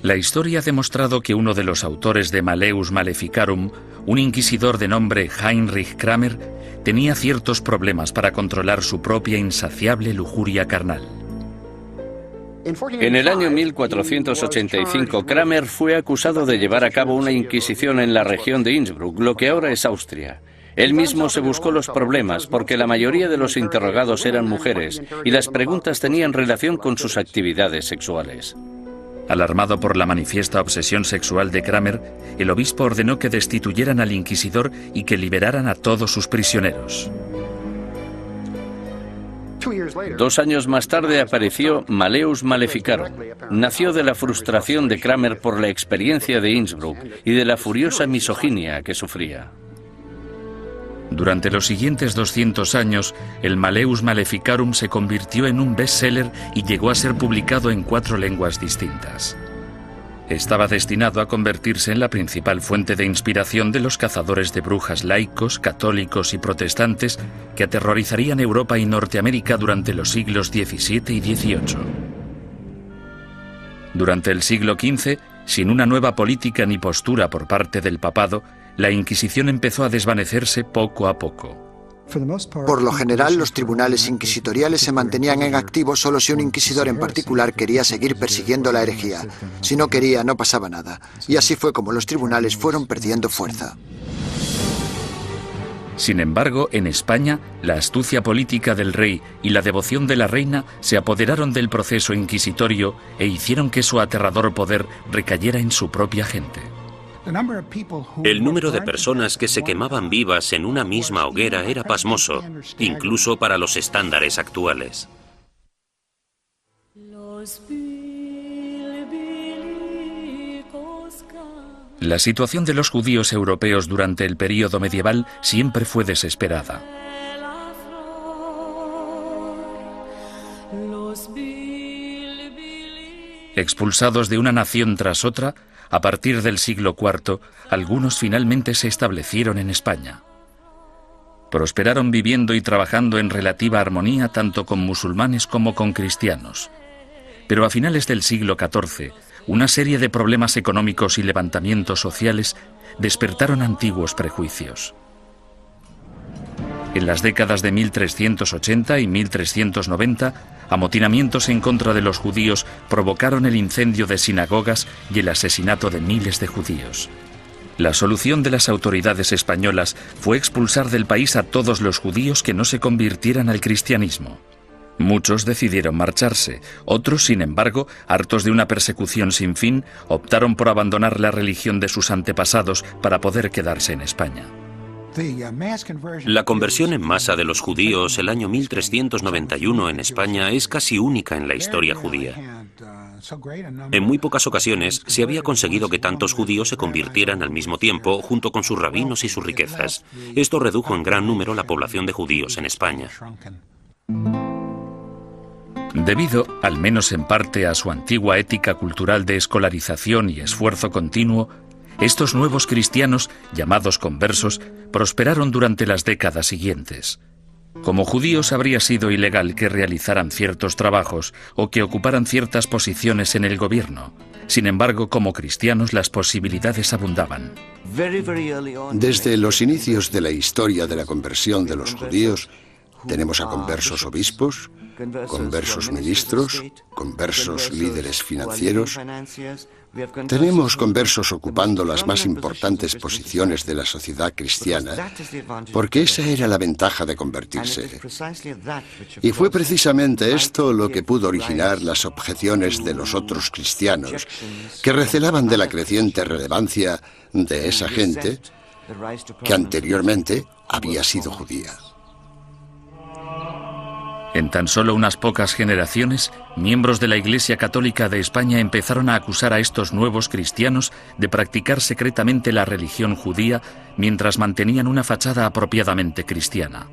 La historia ha demostrado que uno de los autores de Malleus Maleficarum, un inquisidor de nombre Heinrich Kramer, tenía ciertos problemas para controlar su propia insaciable lujuria carnal. En el año 1485, Kramer fue acusado de llevar a cabo una inquisición en la región de Innsbruck, lo que ahora es Austria. Él mismo se buscó los problemas porque la mayoría de los interrogados eran mujeres y las preguntas tenían relación con sus actividades sexuales. Alarmado por la manifiesta obsesión sexual de Kramer, el obispo ordenó que destituyeran al inquisidor y que liberaran a todos sus prisioneros. 2 años más tarde apareció Malleus Maleficarum. Nació de la frustración de Kramer por la experiencia de Innsbruck y de la furiosa misoginia que sufría. Durante los siguientes 200 años, el Malleus Maleficarum se convirtió en un bestseller y llegó a ser publicado en 4 lenguas distintas. Estaba destinado a convertirse en la principal fuente de inspiración de los cazadores de brujas laicos, católicos y protestantes que aterrorizarían Europa y Norteamérica durante los siglos XVII y XVIII. Durante el siglo XV, sin una nueva política ni postura por parte del papado, la Inquisición empezó a desvanecerse poco a poco. Por lo general, los tribunales inquisitoriales se mantenían en activo solo si un inquisidor en particular quería seguir persiguiendo la herejía. Si no quería, no pasaba nada. Y así fue como los tribunales fueron perdiendo fuerza. Sin embargo, en España, la astucia política del rey y la devoción de la reina se apoderaron del proceso inquisitorio e hicieron que su aterrador poder recayera en su propia gente. El número de personas que se quemaban vivas en una misma hoguera era pasmoso, incluso para los estándares actuales. La situación de los judíos europeos durante el período medieval siempre fue desesperada. Expulsados de una nación tras otra, a partir del siglo IV, algunos finalmente se establecieron en España. Prosperaron viviendo y trabajando en relativa armonía tanto con musulmanes como con cristianos. Pero a finales del siglo XIV, una serie de problemas económicos y levantamientos sociales despertaron antiguos prejuicios. En las décadas de 1380 y 1390, amotinamientos en contra de los judíos provocaron el incendio de sinagogas y el asesinato de miles de judíos. La solución de las autoridades españolas fue expulsar del país a todos los judíos que no se convirtieran al cristianismo. Muchos decidieron marcharse, otros, sin embargo, hartos de una persecución sin fin, optaron por abandonar la religión de sus antepasados para poder quedarse en España. La conversión en masa de los judíos el año 1391 en España es casi única en la historia judía. En muy pocas ocasiones se había conseguido que tantos judíos se convirtieran al mismo tiempo junto con sus rabinos y sus riquezas. Esto redujo en gran número la población de judíos en España. Debido, al menos en parte, a su antigua ética cultural de escolarización y esfuerzo continuo, estos nuevos cristianos, llamados conversos, prosperaron durante las décadas siguientes. Como judíos habría sido ilegal que realizaran ciertos trabajos o que ocuparan ciertas posiciones en el gobierno. Sin embargo, como cristianos las posibilidades abundaban. Desde los inicios de la historia de la conversión de los judíos, tenemos a conversos obispos, conversos ministros, conversos líderes financieros. Tenemos conversos ocupando las más importantes posiciones de la sociedad cristiana, porque esa era la ventaja de convertirse. Y fue precisamente esto lo que pudo originar las objeciones de los otros cristianos, que recelaban de la creciente relevancia de esa gente que anteriormente había sido judía. En tan solo unas pocas generaciones, miembros de la Iglesia Católica de España empezaron a acusar a estos nuevos cristianos de practicar secretamente la religión judía mientras mantenían una fachada apropiadamente cristiana.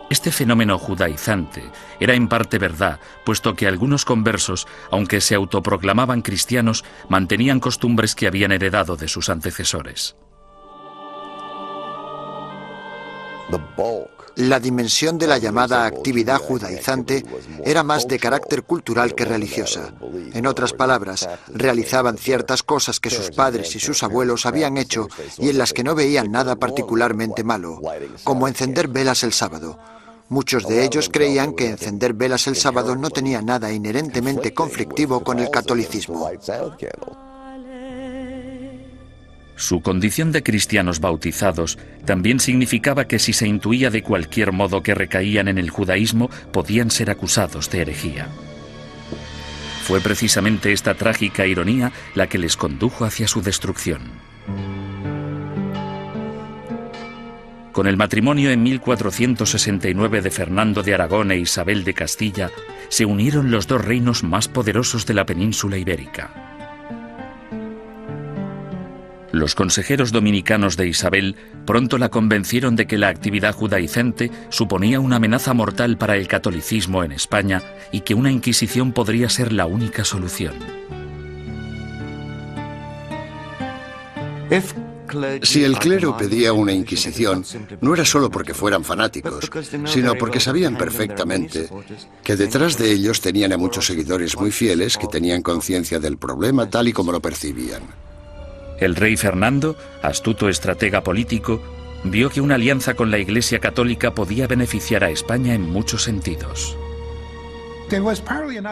Este fenómeno judaizante era en parte verdad, puesto que algunos conversos, aunque se autoproclamaban cristianos, mantenían costumbres que habían heredado de sus antecesores. La dimensión de la llamada actividad judaizante era más de carácter cultural que religiosa. En otras palabras, realizaban ciertas cosas que sus padres y sus abuelos habían hecho y en las que no veían nada particularmente malo, como encender velas el sábado. Muchos de ellos creían que encender velas el sábado no tenía nada inherentemente conflictivo con el catolicismo. Su condición de cristianos bautizados también significaba que si se intuía de cualquier modo que recaían en el judaísmo, podían ser acusados de herejía. Fue precisamente esta trágica ironía la que les condujo hacia su destrucción. Con el matrimonio en 1469 de Fernando de Aragón e Isabel de Castilla, se unieron los dos reinos más poderosos de la península ibérica. Los consejeros dominicanos de Isabel pronto la convencieron de que la actividad judaizante suponía una amenaza mortal para el catolicismo en España y que una inquisición podría ser la única solución. Si el clero pedía una inquisición, no era solo porque fueran fanáticos, sino porque sabían perfectamente que detrás de ellos tenían a muchos seguidores muy fieles que tenían conciencia del problema tal y como lo percibían. El rey Fernando, astuto estratega político, vio que una alianza con la Iglesia Católica podía beneficiar a España en muchos sentidos.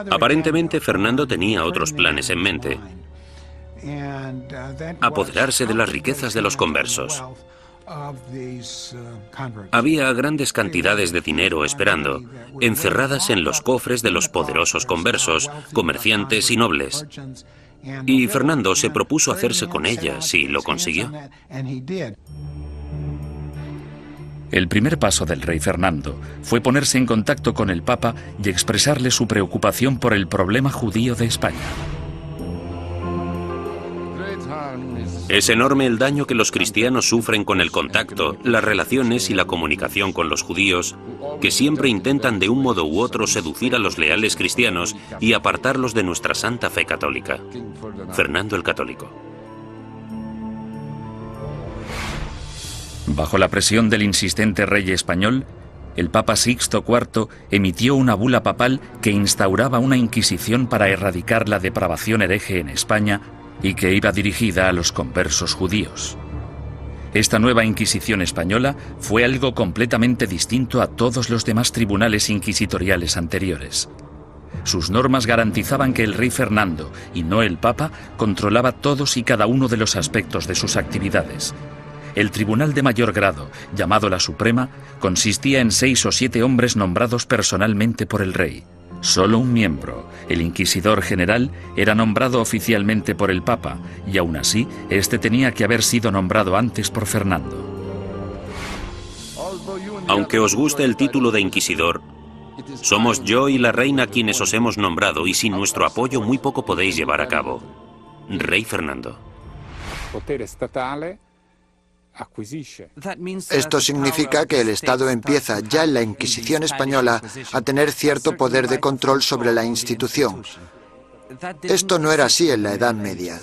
Aparentemente, Fernando tenía otros planes en mente. Apoderarse de las riquezas de los conversos. Había grandes cantidades de dinero esperando, encerradas en los cofres de los poderosos conversos, comerciantes y nobles. Y Fernando se propuso hacerse con ellas y lo consiguió. El primer paso del rey Fernando fue ponerse en contacto con el Papa y expresarle su preocupación por el problema judío de España. Es enorme el daño que los cristianos sufren con el contacto, las relaciones y la comunicación con los judíos, que siempre intentan de un modo u otro seducir a los leales cristianos y apartarlos de nuestra santa fe católica. Fernando el Católico. Bajo la presión del insistente rey español, el Papa Sixto IV emitió una bula papal que instauraba una inquisición para erradicar la depravación hereje en España y que iba dirigida a los conversos judíos. Esta nueva Inquisición española fue algo completamente distinto a todos los demás tribunales inquisitoriales anteriores. Sus normas garantizaban que el rey Fernando, y no el Papa, controlaba todos y cada uno de los aspectos de sus actividades. El tribunal de mayor grado, llamado la Suprema, consistía en 6 o 7 hombres nombrados personalmente por el rey. Solo un miembro, el inquisidor general, era nombrado oficialmente por el Papa, y aún así, este tenía que haber sido nombrado antes por Fernando. Aunque os guste el título de inquisidor, somos yo y la reina quienes os hemos nombrado, y sin nuestro apoyo muy poco podéis llevar a cabo. Rey Fernando. Esto significa que el Estado empieza ya en la Inquisición española a tener cierto poder de control sobre la institución. Esto no era así en la Edad Media.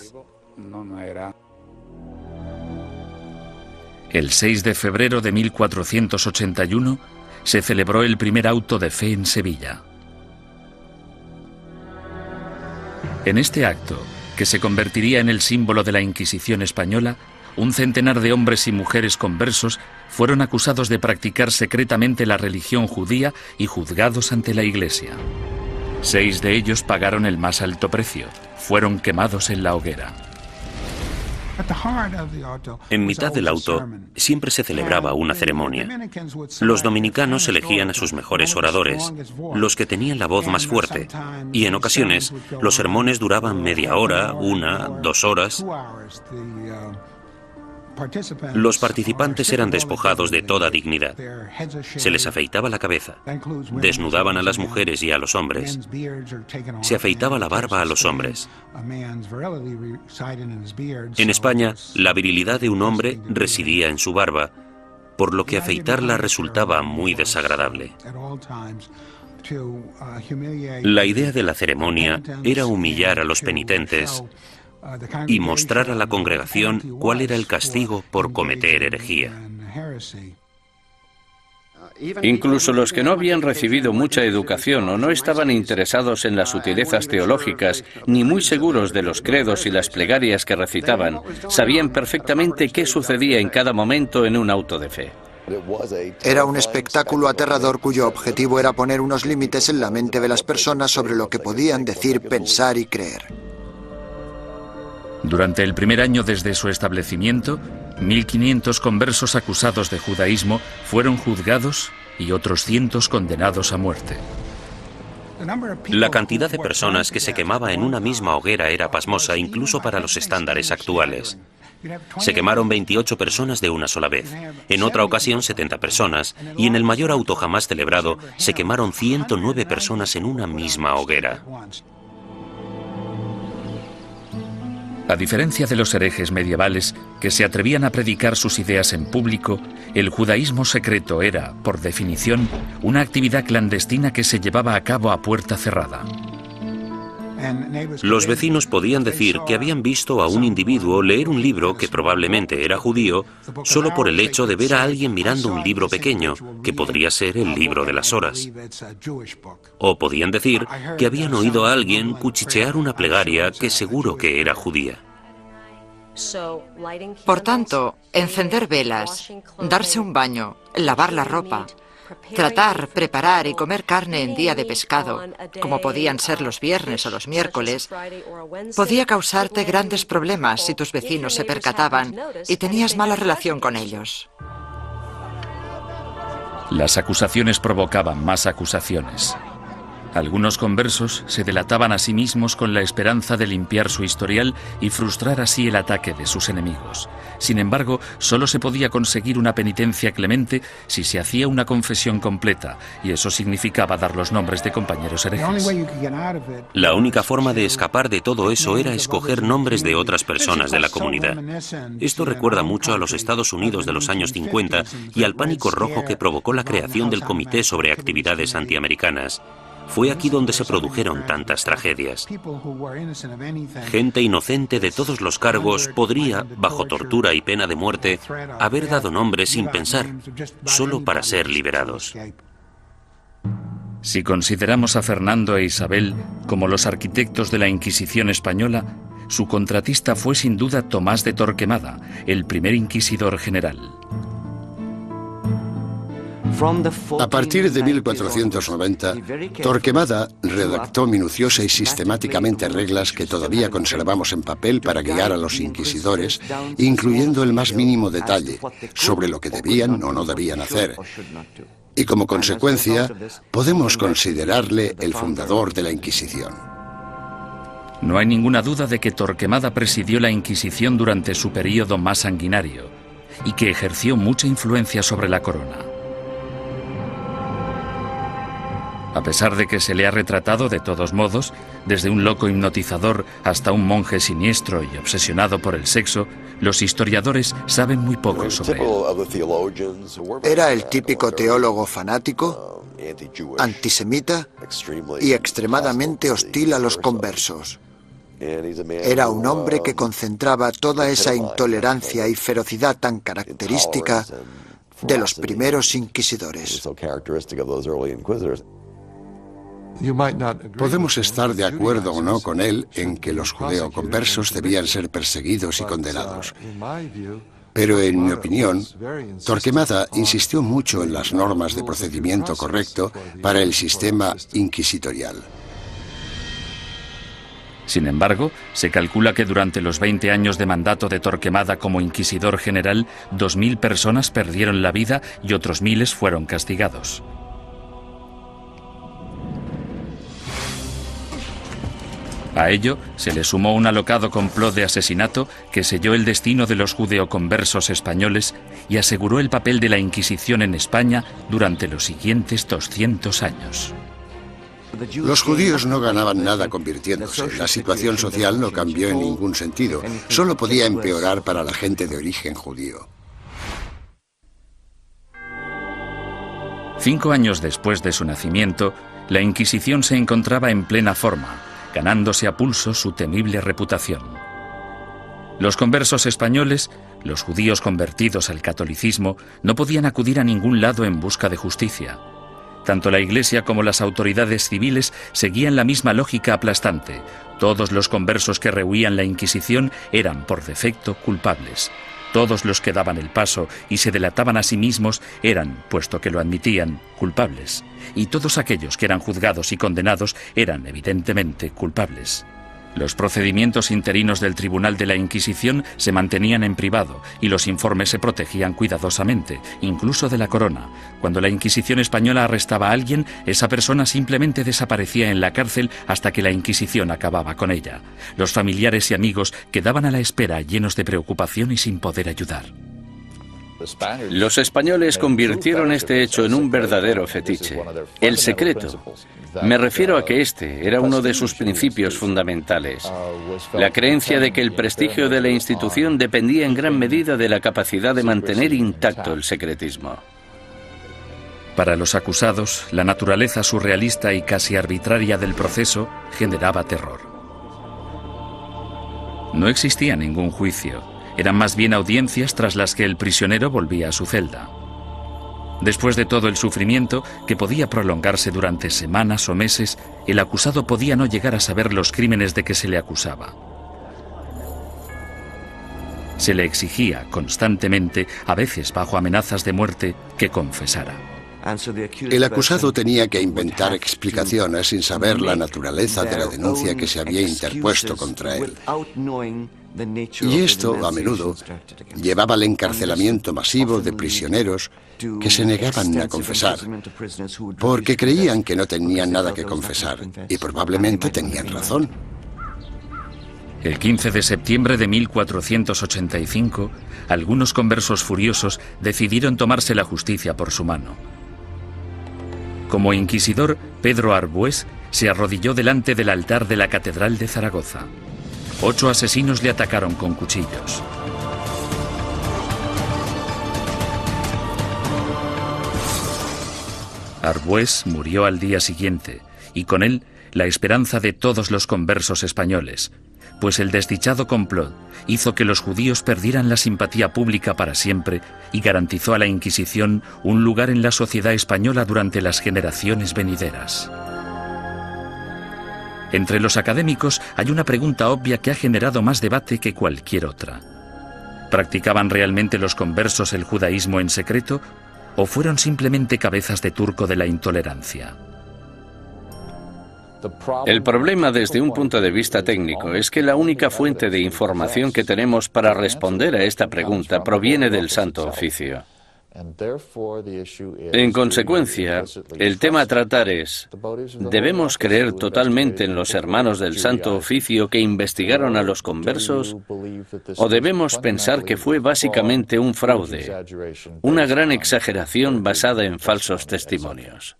El 6 de febrero de 1481 se celebró el primer auto de fe en Sevilla. En este acto, que se convertiría en el símbolo de la Inquisición española, un centenar de hombres y mujeres conversos fueron acusados de practicar secretamente la religión judía y juzgados ante la Iglesia. 6 de ellos pagaron el más alto precio. Fueron quemados en la hoguera. En mitad del auto siempre se celebraba una ceremonia. Los dominicanos elegían a sus mejores oradores, los que tenían la voz más fuerte, y en ocasiones los sermones duraban media hora, 1, 2 horas. Los participantes eran despojados de toda dignidad. Se les afeitaba la cabeza, desnudaban a las mujeres y a los hombres, se afeitaba la barba a los hombres. En España, la virilidad de un hombre residía en su barba, por lo que afeitarla resultaba muy desagradable. La idea de la ceremonia era humillar a los penitentes y mostrar a la congregación cuál era el castigo por cometer herejía. Incluso los que no habían recibido mucha educación o no estaban interesados en las sutilezas teológicas, ni muy seguros de los credos y las plegarias que recitaban, sabían perfectamente qué sucedía en cada momento en un auto de fe. Era un espectáculo aterrador cuyo objetivo era poner unos límites en la mente de las personas sobre lo que podían decir, pensar y creer. Durante el primer año desde su establecimiento, 1.500 conversos acusados de judaísmo fueron juzgados y otros cientos condenados a muerte. La cantidad de personas que se quemaba en una misma hoguera era pasmosa incluso para los estándares actuales. Se quemaron 28 personas de una sola vez, en otra ocasión 70 personas, y en el mayor auto jamás celebrado se quemaron 109 personas en una misma hoguera. A diferencia de los herejes medievales que se atrevían a predicar sus ideas en público, el judaísmo secreto era, por definición, una actividad clandestina que se llevaba a cabo a puerta cerrada. Los vecinos podían decir que habían visto a un individuo leer un libro que probablemente era judío solo por el hecho de ver a alguien mirando un libro pequeño, que podría ser el libro de las horas. O podían decir que habían oído a alguien cuchichear una plegaria que seguro que era judía. Por tanto, encender velas, darse un baño, lavar la ropa, tratar, preparar y comer carne en día de pescado, como podían ser los viernes o los miércoles, podía causarte grandes problemas si tus vecinos se percataban y tenías mala relación con ellos. Las acusaciones provocaban más acusaciones. Algunos conversos se delataban a sí mismos con la esperanza de limpiar su historial y frustrar así el ataque de sus enemigos. Sin embargo, solo se podía conseguir una penitencia clemente si se hacía una confesión completa, y eso significaba dar los nombres de compañeros herejes. La única forma de escapar de todo eso era escoger nombres de otras personas de la comunidad. Esto recuerda mucho a los Estados Unidos de los años 50 y al pánico rojo que provocó la creación del Comité sobre Actividades Antiamericanas. Fue aquí donde se produjeron tantas tragedias. Gente inocente de todos los cargos podría, bajo tortura y pena de muerte, haber dado nombres sin pensar, solo para ser liberados. Si consideramos a Fernando e Isabel como los arquitectos de la Inquisición española, su contratista fue sin duda Tomás de Torquemada, el primer inquisidor general. A partir de 1490, Torquemada redactó minuciosa y sistemáticamente reglas que todavía conservamos en papel para guiar a los inquisidores, incluyendo el más mínimo detalle sobre lo que debían o no debían hacer. Y como consecuencia, podemos considerarle el fundador de la Inquisición. No hay ninguna duda de que Torquemada presidió la Inquisición durante su período más sanguinario y que ejerció mucha influencia sobre la corona. A pesar de que se le ha retratado de todos modos, desde un loco hipnotizador hasta un monje siniestro y obsesionado por el sexo, los historiadores saben muy poco sobre él. Era el típico teólogo fanático, antisemita y extremadamente hostil a los conversos. Era un hombre que concentraba toda esa intolerancia y ferocidad tan característica de los primeros inquisidores. Podemos estar de acuerdo o no con él en que los judeoconversos debían ser perseguidos y condenados. Pero en mi opinión, Torquemada insistió mucho en las normas de procedimiento correcto para el sistema inquisitorial. Sin embargo, se calcula que durante los 20 años de mandato de Torquemada como inquisidor general, 2.000 personas perdieron la vida y otros miles fueron castigados. A ello se le sumó un alocado complot de asesinato que selló el destino de los judeoconversos españoles y aseguró el papel de la Inquisición en España durante los siguientes 200 años. Los judíos no ganaban nada convirtiéndose. La situación social no cambió en ningún sentido. Solo podía empeorar para la gente de origen judío. 5 años después de su nacimiento, la Inquisición se encontraba en plena forma, ganándose a pulso su temible reputación. Los conversos españoles, los judíos convertidos al catolicismo, no podían acudir a ningún lado en busca de justicia. Tanto la Iglesia como las autoridades civiles seguían la misma lógica aplastante. Todos los conversos que rehuían la Inquisición eran, por defecto, culpables. Todos los que daban el paso y se delataban a sí mismos eran, puesto que lo admitían, culpables. Y todos aquellos que eran juzgados y condenados eran, evidentemente, culpables. Los procedimientos interinos del Tribunal de la Inquisición se mantenían en privado y los informes se protegían cuidadosamente, incluso de la corona. Cuando la Inquisición española arrestaba a alguien, esa persona simplemente desaparecía en la cárcel hasta que la Inquisición acababa con ella. Los familiares y amigos quedaban a la espera, llenos de preocupación y sin poder ayudar. Los españoles convirtieron este hecho en un verdadero fetiche, el secreto. Me refiero a que este era uno de sus principios fundamentales, la creencia de que el prestigio de la institución dependía en gran medida de la capacidad de mantener intacto el secretismo. Para los acusados, la naturaleza surrealista y casi arbitraria del proceso generaba terror. No existía ningún juicio. Eran más bien audiencias tras las que el prisionero volvía a su celda. Después de todo el sufrimiento, que podía prolongarse durante semanas o meses, el acusado podía no llegar a saber los crímenes de que se le acusaba. Se le exigía constantemente, a veces bajo amenazas de muerte, que confesara. El acusado tenía que inventar explicaciones sin saber la naturaleza de la denuncia que se había interpuesto contra él. Y esto, a menudo, llevaba al encarcelamiento masivo de prisioneros que se negaban a confesar, porque creían que no tenían nada que confesar, y probablemente tenían razón. El 15 de septiembre de 1485, algunos conversos furiosos decidieron tomarse la justicia por su mano. Como inquisidor, Pedro Arbués se arrodilló delante del altar de la Catedral de Zaragoza. 8 asesinos le atacaron con cuchillos. Arbués murió al día siguiente, y con él la esperanza de todos los conversos españoles, pues el desdichado complot hizo que los judíos perdieran la simpatía pública para siempre y garantizó a la Inquisición un lugar en la sociedad española durante las generaciones venideras. Entre los académicos hay una pregunta obvia que ha generado más debate que cualquier otra. ¿Practicaban realmente los conversos el judaísmo en secreto o fueron simplemente cabezas de turco de la intolerancia? El problema desde un punto de vista técnico es que la única fuente de información que tenemos para responder a esta pregunta proviene del Santo Oficio. En consecuencia, el tema a tratar es, ¿debemos creer totalmente en los hermanos del Santo Oficio que investigaron a los conversos? ¿O debemos pensar que fue básicamente un fraude, una gran exageración basada en falsos testimonios?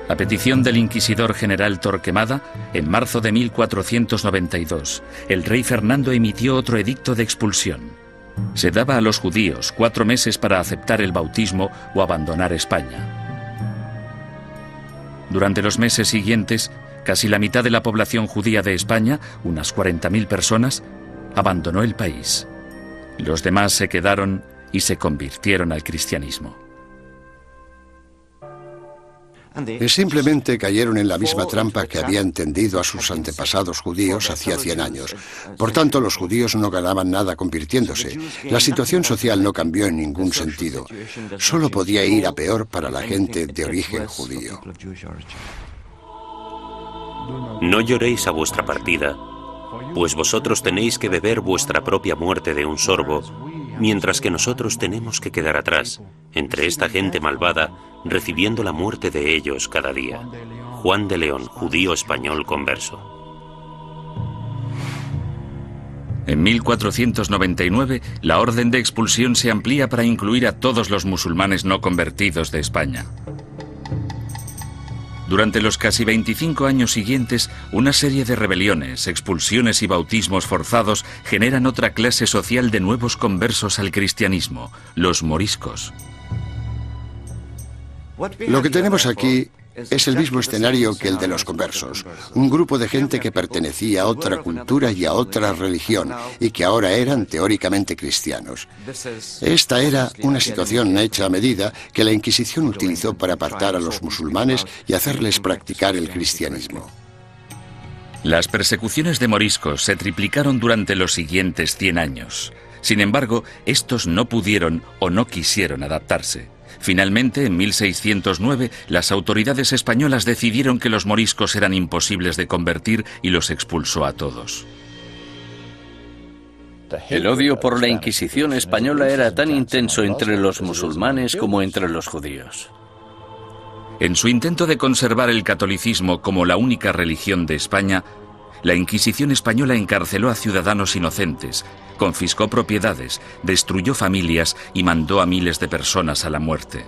A petición del inquisidor general Torquemada, en marzo de 1492, el rey Fernando emitió otro edicto de expulsión. Se daba a los judíos 4 meses para aceptar el bautismo o abandonar España. Durante los meses siguientes, casi la mitad de la población judía de España, unas 40.000 personas, abandonó el país. Los demás se quedaron y se convirtieron al cristianismo. Simplemente cayeron en la misma trampa que habían tendido a sus antepasados judíos hacía 100 años. Por tanto, los judíos no ganaban nada convirtiéndose. La situación social no cambió en ningún sentido. Solo podía ir a peor para la gente de origen judío. No lloréis a vuestra partida, pues vosotros tenéis que beber vuestra propia muerte de un sorbo, mientras que nosotros tenemos que quedar atrás, entre esta gente malvada, recibiendo la muerte de ellos cada día. Juan de León, judío español converso. En 1499, la orden de expulsión se amplía para incluir a todos los musulmanes no convertidos de España. Durante los casi 25 años siguientes, una serie de rebeliones, expulsiones y bautismos forzados generan otra clase social de nuevos conversos al cristianismo, los moriscos. Lo que tenemos aquí es el mismo escenario que el de los conversos, un grupo de gente que pertenecía a otra cultura y a otra religión y que ahora eran teóricamente cristianos. Esta era una situación hecha a medida que la Inquisición utilizó para apartar a los musulmanes y hacerles practicar el cristianismo. Las persecuciones de moriscos se triplicaron durante los siguientes 100 años. Sin embargo, estos no pudieron o no quisieron adaptarse. Finalmente, en 1609, las autoridades españolas decidieron que los moriscos eran imposibles de convertir y los expulsó a todos. El odio por la Inquisición española era tan intenso entre los musulmanes como entre los judíos. En su intento de conservar el catolicismo como la única religión de España, la Inquisición española encarceló a ciudadanos inocentes, confiscó propiedades, destruyó familias y mandó a miles de personas a la muerte.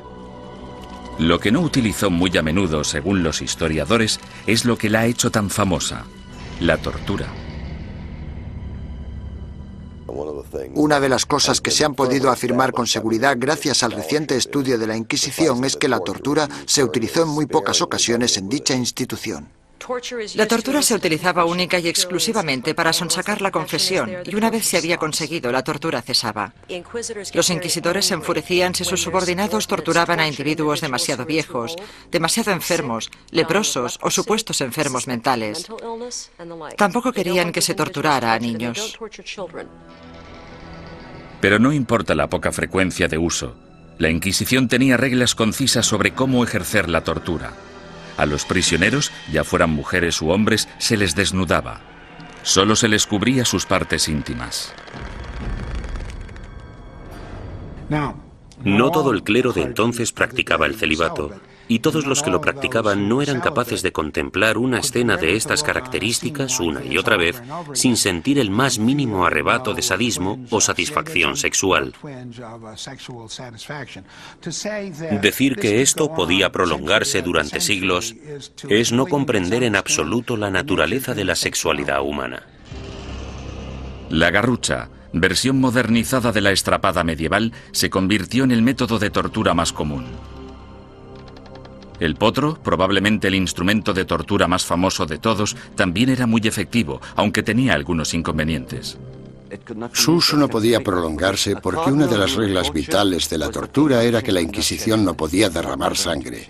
Lo que no utilizó muy a menudo, según los historiadores, es lo que la ha hecho tan famosa: la tortura. Una de las cosas que se han podido afirmar con seguridad gracias al reciente estudio de la Inquisición es que la tortura se utilizó en muy pocas ocasiones en dicha institución. La tortura se utilizaba única y exclusivamente para sonsacar la confesión, y una vez se había conseguido, la tortura cesaba. Los inquisidores se enfurecían si sus subordinados torturaban a individuos demasiado viejos, demasiado enfermos, leprosos o supuestos enfermos mentales. Tampoco querían que se torturara a niños. Pero no importa la poca frecuencia de uso, la Inquisición tenía reglas concisas sobre cómo ejercer la tortura. A los prisioneros, ya fueran mujeres u hombres, se les desnudaba. Solo se les cubría sus partes íntimas. No todo el clero de entonces practicaba el celibato, y todos los que lo practicaban no eran capaces de contemplar una escena de estas características una y otra vez sin sentir el más mínimo arrebato de sadismo o satisfacción sexual. Decir que esto podía prolongarse durante siglos es no comprender en absoluto la naturaleza de la sexualidad humana. La garrucha, versión modernizada de la estrapada medieval, se convirtió en el método de tortura más común. El potro, probablemente el instrumento de tortura más famoso de todos, también era muy efectivo, aunque tenía algunos inconvenientes. Su uso no podía prolongarse porque una de las reglas vitales de la tortura era que la Inquisición no podía derramar sangre.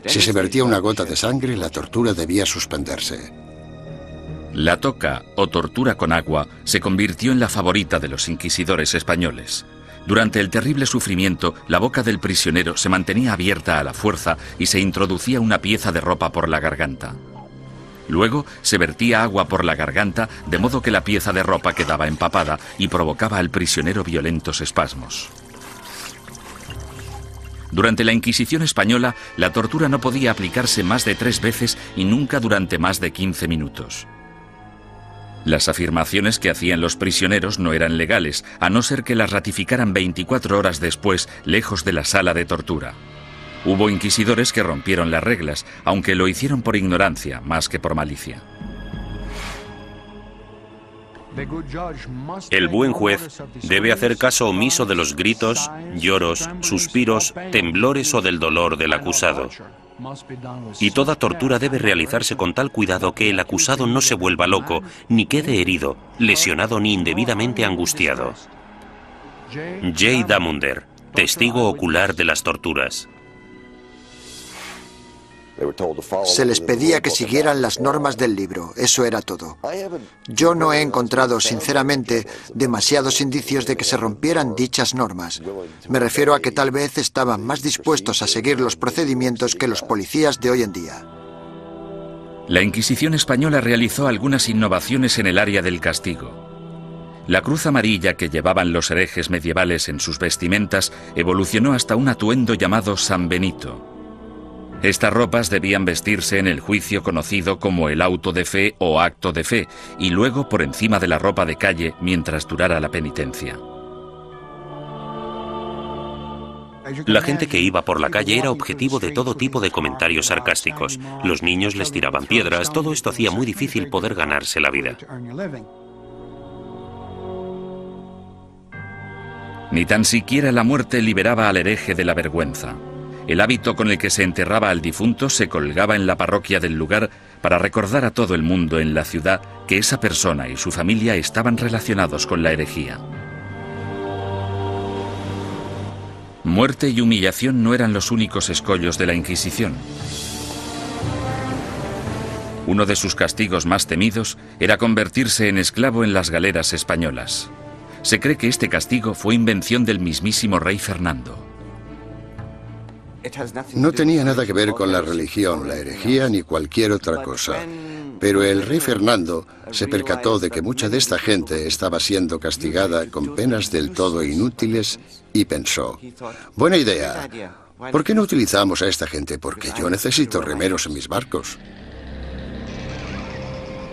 Si se vertía una gota de sangre, la tortura debía suspenderse. La toca, o tortura con agua, se convirtió en la favorita de los inquisidores españoles. Durante el terrible sufrimiento, la boca del prisionero se mantenía abierta a la fuerza y se introducía una pieza de ropa por la garganta. Luego se vertía agua por la garganta, de modo que la pieza de ropa quedaba empapada y provocaba al prisionero violentos espasmos. Durante la Inquisición española, la tortura no podía aplicarse más de 3 veces y nunca durante más de 15 minutos. Las afirmaciones que hacían los prisioneros no eran legales, a no ser que las ratificaran 24 horas después, lejos de la sala de tortura. Hubo inquisidores que rompieron las reglas, aunque lo hicieron por ignorancia, más que por malicia. El buen juez debe hacer caso omiso de los gritos, lloros, suspiros, temblores o del dolor del acusado. Y toda tortura debe realizarse con tal cuidado que el acusado no se vuelva loco, ni quede herido, lesionado ni indebidamente angustiado. J. Damunder, testigo ocular de las torturas. Se les pedía que siguieran las normas del libro, eso era todo. Yo no he encontrado, sinceramente, demasiados indicios de que se rompieran dichas normas. Me refiero a que tal vez estaban más dispuestos a seguir los procedimientos que los policías de hoy en día. La Inquisición española realizó algunas innovaciones en el área del castigo. La cruz amarilla que llevaban los herejes medievales en sus vestimentas evolucionó hasta un atuendo llamado San Benito. Estas ropas debían vestirse en el juicio conocido como el auto de fe o acto de fe, y luego por encima de la ropa de calle mientras durara la penitencia. La gente que iba por la calle era objetivo de todo tipo de comentarios sarcásticos. Los niños les tiraban piedras, todo esto hacía muy difícil poder ganarse la vida. Ni tan siquiera la muerte liberaba al hereje de la vergüenza. El hábito con el que se enterraba al difunto se colgaba en la parroquia del lugar para recordar a todo el mundo en la ciudad que esa persona y su familia estaban relacionados con la herejía. Muerte y humillación no eran los únicos escollos de la Inquisición. Uno de sus castigos más temidos era convertirse en esclavo en las galeras españolas. Se cree que este castigo fue invención del mismísimo rey Fernando. No tenía nada que ver con la religión, la herejía ni cualquier otra cosa. Pero el rey Fernando se percató de que mucha de esta gente estaba siendo castigada con penas del todo inútiles y pensó, buena idea, ¿por qué no utilizamos a esta gente? Porque yo necesito remeros en mis barcos.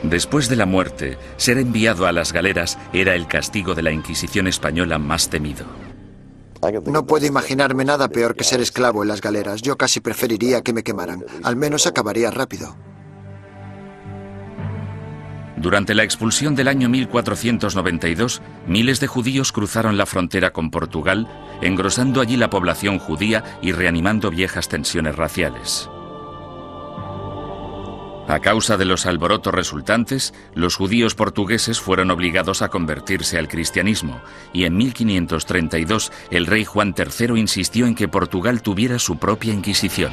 Después de la muerte, ser enviado a las galeras era el castigo de la Inquisición española más temido. No puedo imaginarme nada peor que ser esclavo en las galeras. Yo casi preferiría que me quemaran. Al menos acabaría rápido. Durante la expulsión del año 1492, miles de judíos cruzaron la frontera con Portugal, engrosando allí la población judía y reanimando viejas tensiones raciales. A causa de los alborotos resultantes, los judíos portugueses fueron obligados a convertirse al cristianismo, y en 1532 el rey Juan III insistió en que Portugal tuviera su propia Inquisición.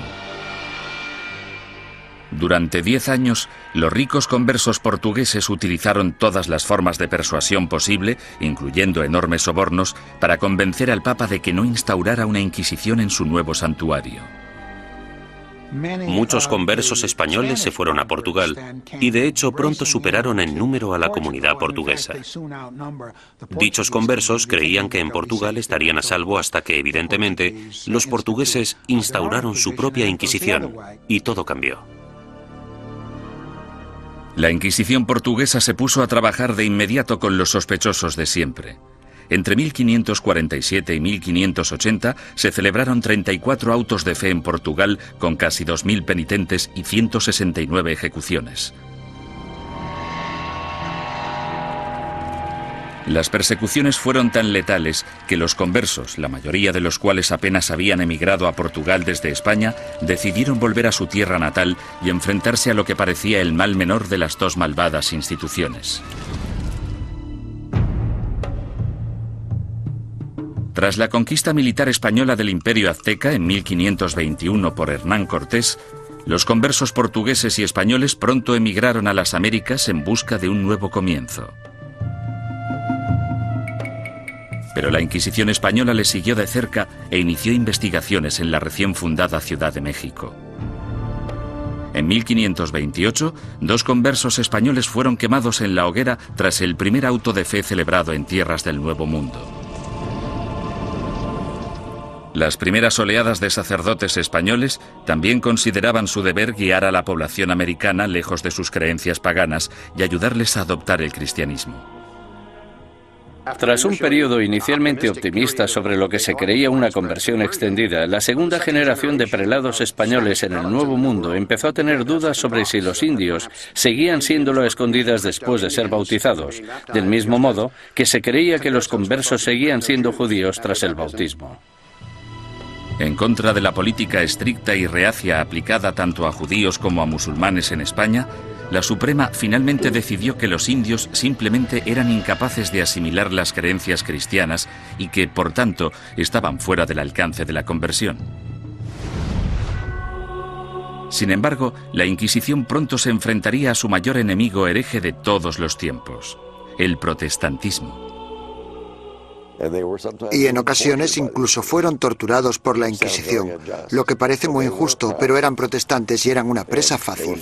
Durante 10 años, los ricos conversos portugueses utilizaron todas las formas de persuasión posible, incluyendo enormes sobornos, para convencer al Papa de que no instaurara una Inquisición en su nuevo santuario. Muchos conversos españoles se fueron a Portugal y de hecho pronto superaron en número a la comunidad portuguesa. Dichos conversos creían que en Portugal estarían a salvo hasta que, evidentemente, los portugueses instauraron su propia Inquisición y todo cambió. La Inquisición portuguesa se puso a trabajar de inmediato con los sospechosos de siempre. Entre 1547 y 1580 se celebraron 34 autos de fe en Portugal con casi 2.000 penitentes y 169 ejecuciones. Las persecuciones fueron tan letales que los conversos, la mayoría de los cuales apenas habían emigrado a Portugal desde España, decidieron volver a su tierra natal y enfrentarse a lo que parecía el mal menor de las dos malvadas instituciones. Tras la conquista militar española del Imperio Azteca en 1521 por Hernán Cortés, los conversos portugueses y españoles pronto emigraron a las Américas en busca de un nuevo comienzo. Pero la Inquisición española les siguió de cerca e inició investigaciones en la recién fundada Ciudad de México. En 1528, 2 conversos españoles fueron quemados en la hoguera tras el primer auto de fe celebrado en tierras del Nuevo Mundo. Las primeras oleadas de sacerdotes españoles también consideraban su deber guiar a la población americana lejos de sus creencias paganas y ayudarles a adoptar el cristianismo. Tras un periodo inicialmente optimista sobre lo que se creía una conversión extendida, la segunda generación de prelados españoles en el Nuevo Mundo empezó a tener dudas sobre si los indios seguían siéndolo a escondidas después de ser bautizados, del mismo modo que se creía que los conversos seguían siendo judíos tras el bautismo. En contra de la política estricta y reacia aplicada tanto a judíos como a musulmanes en España, la Suprema finalmente decidió que los indios simplemente eran incapaces de asimilar las creencias cristianas y que, por tanto, estaban fuera del alcance de la conversión. Sin embargo, la Inquisición pronto se enfrentaría a su mayor enemigo hereje de todos los tiempos, el protestantismo. Y en ocasiones incluso fueron torturados por la Inquisición, lo que parece muy injusto, pero eran protestantes y eran una presa fácil.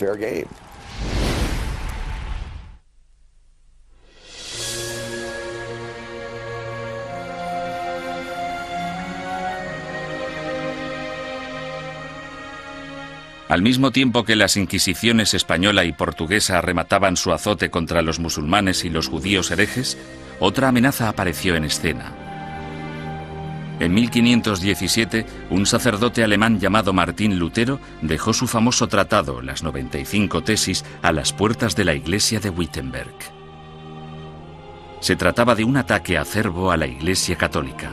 Al mismo tiempo que las inquisiciones española y portuguesa arremataban su azote contra los musulmanes y los judíos herejes, otra amenaza apareció en escena. En 1517, un sacerdote alemán llamado Martín Lutero dejó su famoso tratado, las 95 tesis, a las puertas de la iglesia de Wittenberg. Se trataba de un ataque acerbo a la Iglesia católica.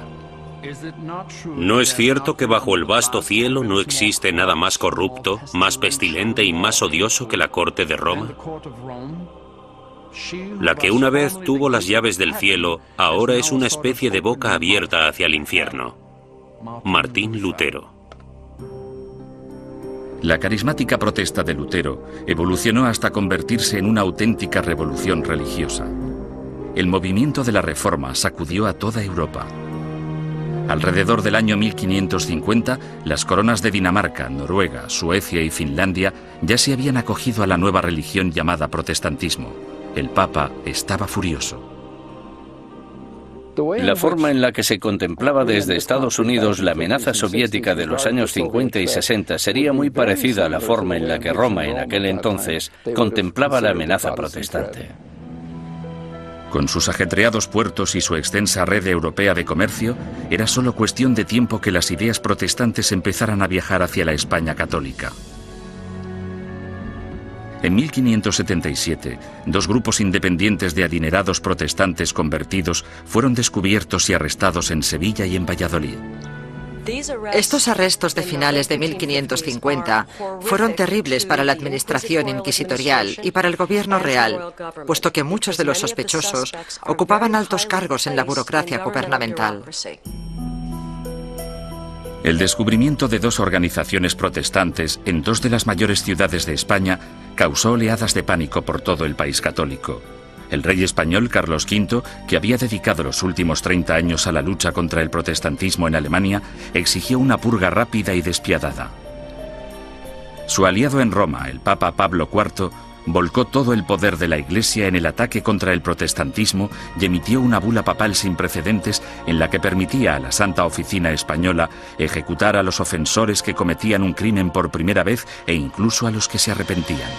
¿No es cierto que bajo el vasto cielo no existe nada más corrupto, más pestilente y más odioso que la corte de Roma? La que una vez tuvo las llaves del cielo, ahora es una especie de boca abierta hacia el infierno. Martín Lutero. La carismática protesta de Lutero evolucionó hasta convertirse en una auténtica revolución religiosa. El movimiento de la Reforma sacudió a toda Europa. Alrededor del año 1550, las coronas de Dinamarca, Noruega, Suecia y Finlandia ya se habían acogido a la nueva religión llamada protestantismo. El Papa estaba furioso. La forma en la que se contemplaba desde Estados Unidos la amenaza soviética de los años 50 y 60 sería muy parecida a la forma en la que Roma en aquel entonces contemplaba la amenaza protestante. Con sus ajetreados puertos y su extensa red europea de comercio, era solo cuestión de tiempo que las ideas protestantes empezaran a viajar hacia la España católica. En 1577, dos grupos independientes de adinerados protestantes convertidos fueron descubiertos y arrestados en Sevilla y en Valladolid. Estos arrestos de finales de 1550 fueron terribles para la administración inquisitorial y para el gobierno real, puesto que muchos de los sospechosos ocupaban altos cargos en la burocracia gubernamental. El descubrimiento de dos organizaciones protestantes en dos de las mayores ciudades de España causó oleadas de pánico por todo el país católico. El rey español Carlos V, que había dedicado los últimos 30 años a la lucha contra el protestantismo en Alemania, exigió una purga rápida y despiadada. Su aliado en Roma, el Papa Pablo IV, volcó todo el poder de la Iglesia en el ataque contra el protestantismo y emitió una bula papal sin precedentes en la que permitía a la Santa Oficina Española ejecutar a los ofensores que cometían un crimen por primera vez e incluso a los que se arrepentían.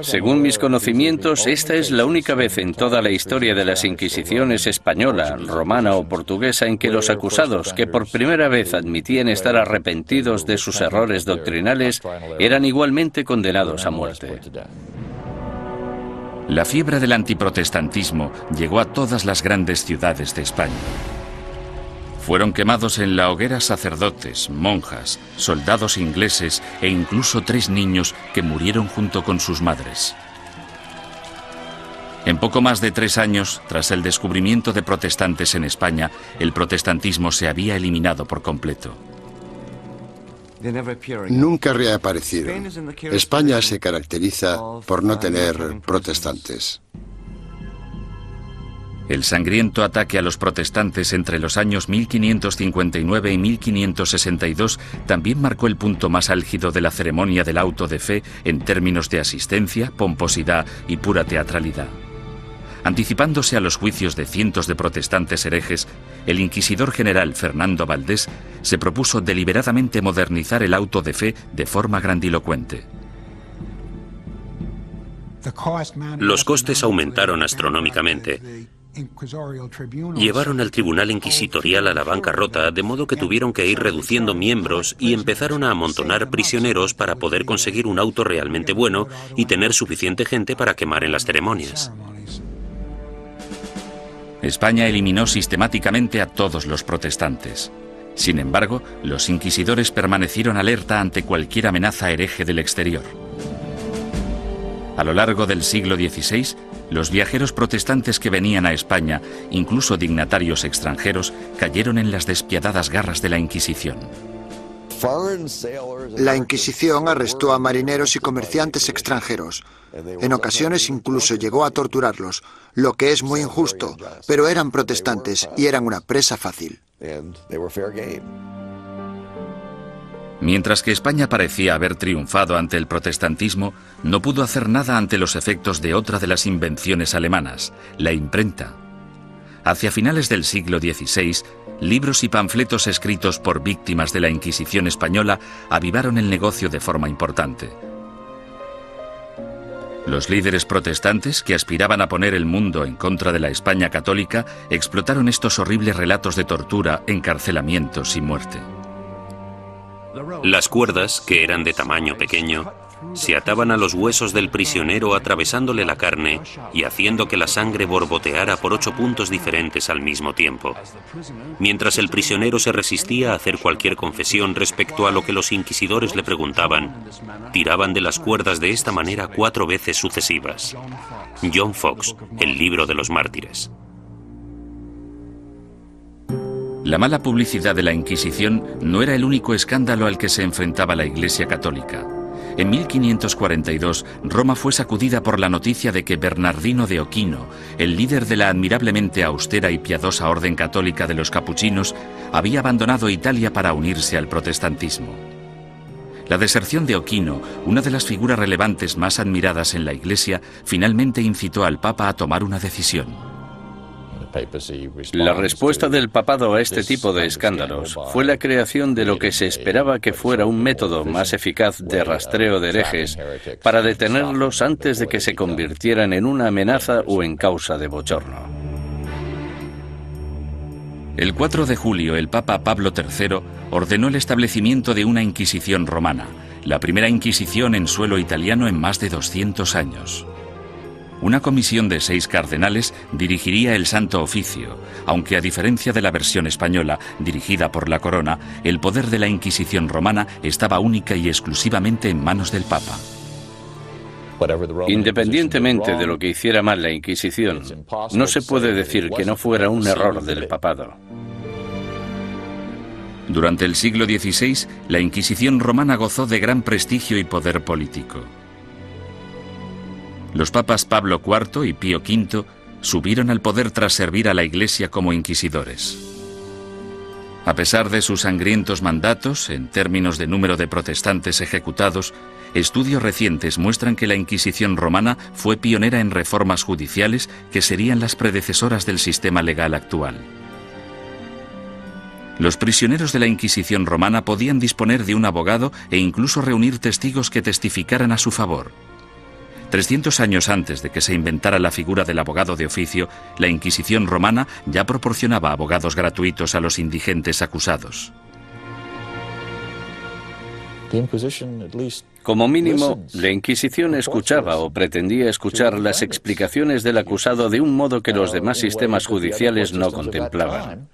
Según mis conocimientos, esta es la única vez en toda la historia de las Inquisiciones española, romana o portuguesa en que los acusados, que por primera vez admitían estar arrepentidos de sus errores doctrinales, eran igualmente condenados a muerte. La fiebre del antiprotestantismo llegó a todas las grandes ciudades de España. Fueron quemados en la hoguera sacerdotes, monjas, soldados ingleses e incluso 3 niños que murieron junto con sus madres. En poco más de 3 años, tras el descubrimiento de protestantes en España, el protestantismo se había eliminado por completo. Nunca reaparecieron. España se caracteriza por no tener protestantes. El sangriento ataque a los protestantes entre los años 1559 y 1562 también marcó el punto más álgido de la ceremonia del auto de fe en términos de asistencia, pomposidad y pura teatralidad. Anticipándose a los juicios de cientos de protestantes herejes, el inquisidor general Fernando Valdés se propuso deliberadamente modernizar el auto de fe de forma grandilocuente. Los costes aumentaron astronómicamente. Llevaron al tribunal inquisitorial a la bancarrota, de modo que tuvieron que ir reduciendo miembros y empezaron a amontonar prisioneros para poder conseguir un auto realmente bueno y tener suficiente gente para quemar en las ceremonias. España eliminó sistemáticamente a todos los protestantes. Sin embargo, los inquisidores permanecieron alerta ante cualquier amenaza hereje del exterior. A lo largo del siglo XVI, los viajeros protestantes que venían a España, incluso dignatarios extranjeros, cayeron en las despiadadas garras de la Inquisición. La Inquisición arrestó a marineros y comerciantes extranjeros. En ocasiones incluso llegó a torturarlos, lo que es muy injusto, pero eran protestantes y eran una presa fácil. Mientras que España parecía haber triunfado ante el protestantismo, no pudo hacer nada ante los efectos de otra de las invenciones alemanas, la imprenta. Hacia finales del siglo XVI, libros y panfletos escritos por víctimas de la Inquisición española avivaron el negocio de forma importante. Los líderes protestantes, que aspiraban a poner el mundo en contra de la España católica, explotaron estos horribles relatos de tortura, encarcelamientos y muerte. Las cuerdas, que eran de tamaño pequeño, se ataban a los huesos del prisionero atravesándole la carne y haciendo que la sangre borboteara por 8 puntos diferentes al mismo tiempo. Mientras el prisionero se resistía a hacer cualquier confesión respecto a lo que los inquisidores le preguntaban, tiraban de las cuerdas de esta manera 4 veces sucesivas. John Foxe, El libro de los mártires. La mala publicidad de la Inquisición no era el único escándalo al que se enfrentaba la Iglesia católica. En 1542, Roma fue sacudida por la noticia de que Bernardino de Ochino, el líder de la admirablemente austera y piadosa orden católica de los capuchinos, había abandonado Italia para unirse al protestantismo. La deserción de Ochino, una de las figuras relevantes más admiradas en la Iglesia, finalmente incitó al Papa a tomar una decisión. La respuesta del papado a este tipo de escándalos fue la creación de lo que se esperaba que fuera un método más eficaz de rastreo de herejes para detenerlos antes de que se convirtieran en una amenaza o en causa de bochorno. El 4 de julio, el Papa Pablo III ordenó el establecimiento de una Inquisición romana, la primera Inquisición en suelo italiano en más de 200 años. Una comisión de 6 cardenales dirigiría el Santo Oficio, aunque a diferencia de la versión española, dirigida por la Corona, el poder de la Inquisición romana estaba única y exclusivamente en manos del Papa. Independientemente de lo que hiciera mal la Inquisición, no se puede decir que no fuera un error del papado. Durante el siglo XVI, la Inquisición romana gozó de gran prestigio y poder político. Los papas Pablo IV y Pío V subieron al poder tras servir a la Iglesia como inquisidores. A pesar de sus sangrientos mandatos, en términos de número de protestantes ejecutados, estudios recientes muestran que la Inquisición romana fue pionera en reformas judiciales que serían las predecesoras del sistema legal actual. Los prisioneros de la Inquisición romana podían disponer de un abogado e incluso reunir testigos que testificaran a su favor. 300 años antes de que se inventara la figura del abogado de oficio, la Inquisición romana ya proporcionaba abogados gratuitos a los indigentes acusados. Como mínimo, la Inquisición escuchaba o pretendía escuchar las explicaciones del acusado de un modo que los demás sistemas judiciales no contemplaban.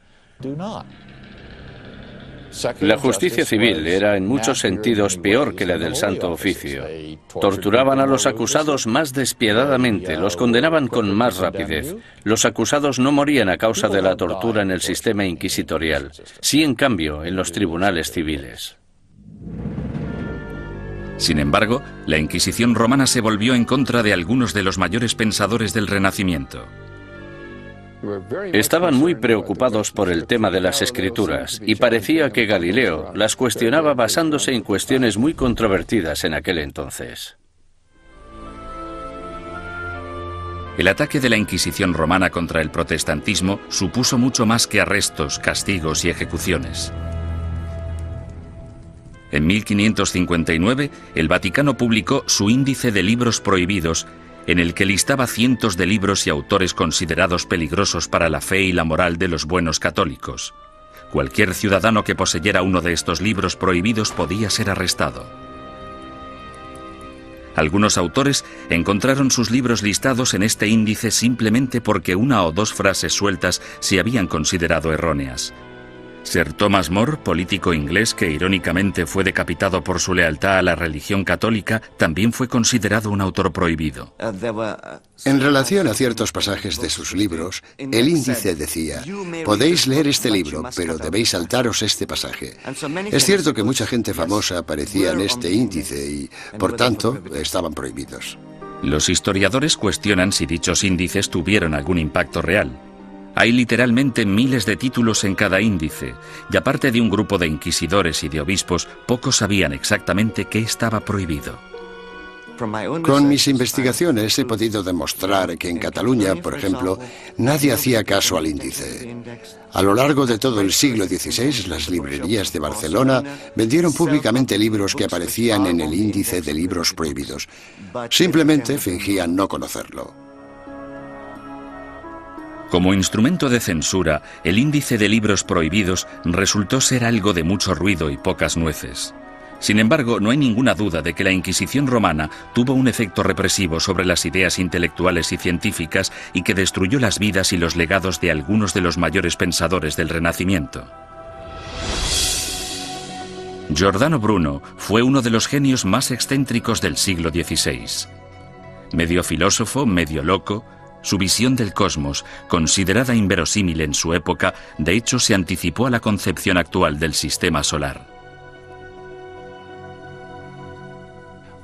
La justicia civil era en muchos sentidos peor que la del Santo Oficio. Torturaban a los acusados más despiadadamente, los condenaban con más rapidez. Los acusados no morían a causa de la tortura en el sistema inquisitorial, sí en cambio en los tribunales civiles. Sin embargo, la Inquisición romana se volvió en contra de algunos de los mayores pensadores del Renacimiento. Estaban muy preocupados por el tema de las escrituras y parecía que Galileo las cuestionaba basándose en cuestiones muy controvertidas en aquel entonces. El ataque de la Inquisición romana contra el protestantismo supuso mucho más que arrestos, castigos y ejecuciones. En 1559, el Vaticano publicó su Índice de Libros Prohibidos, en el que listaba cientos de libros y autores considerados peligrosos para la fe y la moral de los buenos católicos. Cualquier ciudadano que poseyera uno de estos libros prohibidos podía ser arrestado. Algunos autores encontraron sus libros listados en este índice simplemente porque una o dos frases sueltas se habían considerado erróneas. Sir Thomas More, político inglés que irónicamente fue decapitado por su lealtad a la religión católica, también fue considerado un autor prohibido. En relación a ciertos pasajes de sus libros, el índice decía: podéis leer este libro, pero debéis saltaros este pasaje. Es cierto que mucha gente famosa aparecía en este índice y, por tanto, estaban prohibidos. Los historiadores cuestionan si dichos índices tuvieron algún impacto real. Hay literalmente miles de títulos en cada índice, y aparte de un grupo de inquisidores y de obispos, pocos sabían exactamente qué estaba prohibido. Con mis investigaciones he podido demostrar que en Cataluña, por ejemplo, nadie hacía caso al índice. A lo largo de todo el siglo XVI, las librerías de Barcelona vendieron públicamente libros que aparecían en el índice de libros prohibidos. Simplemente fingían no conocerlo. Como instrumento de censura, el índice de libros prohibidos resultó ser algo de mucho ruido y pocas nueces. Sin embargo, no hay ninguna duda de que la Inquisición romana tuvo un efecto represivo sobre las ideas intelectuales y científicas y que destruyó las vidas y los legados de algunos de los mayores pensadores del Renacimiento. Giordano Bruno fue uno de los genios más excéntricos del siglo XVI. Medio filósofo, medio loco, su visión del cosmos, considerada inverosímil en su época, de hecho se anticipó a la concepción actual del sistema solar.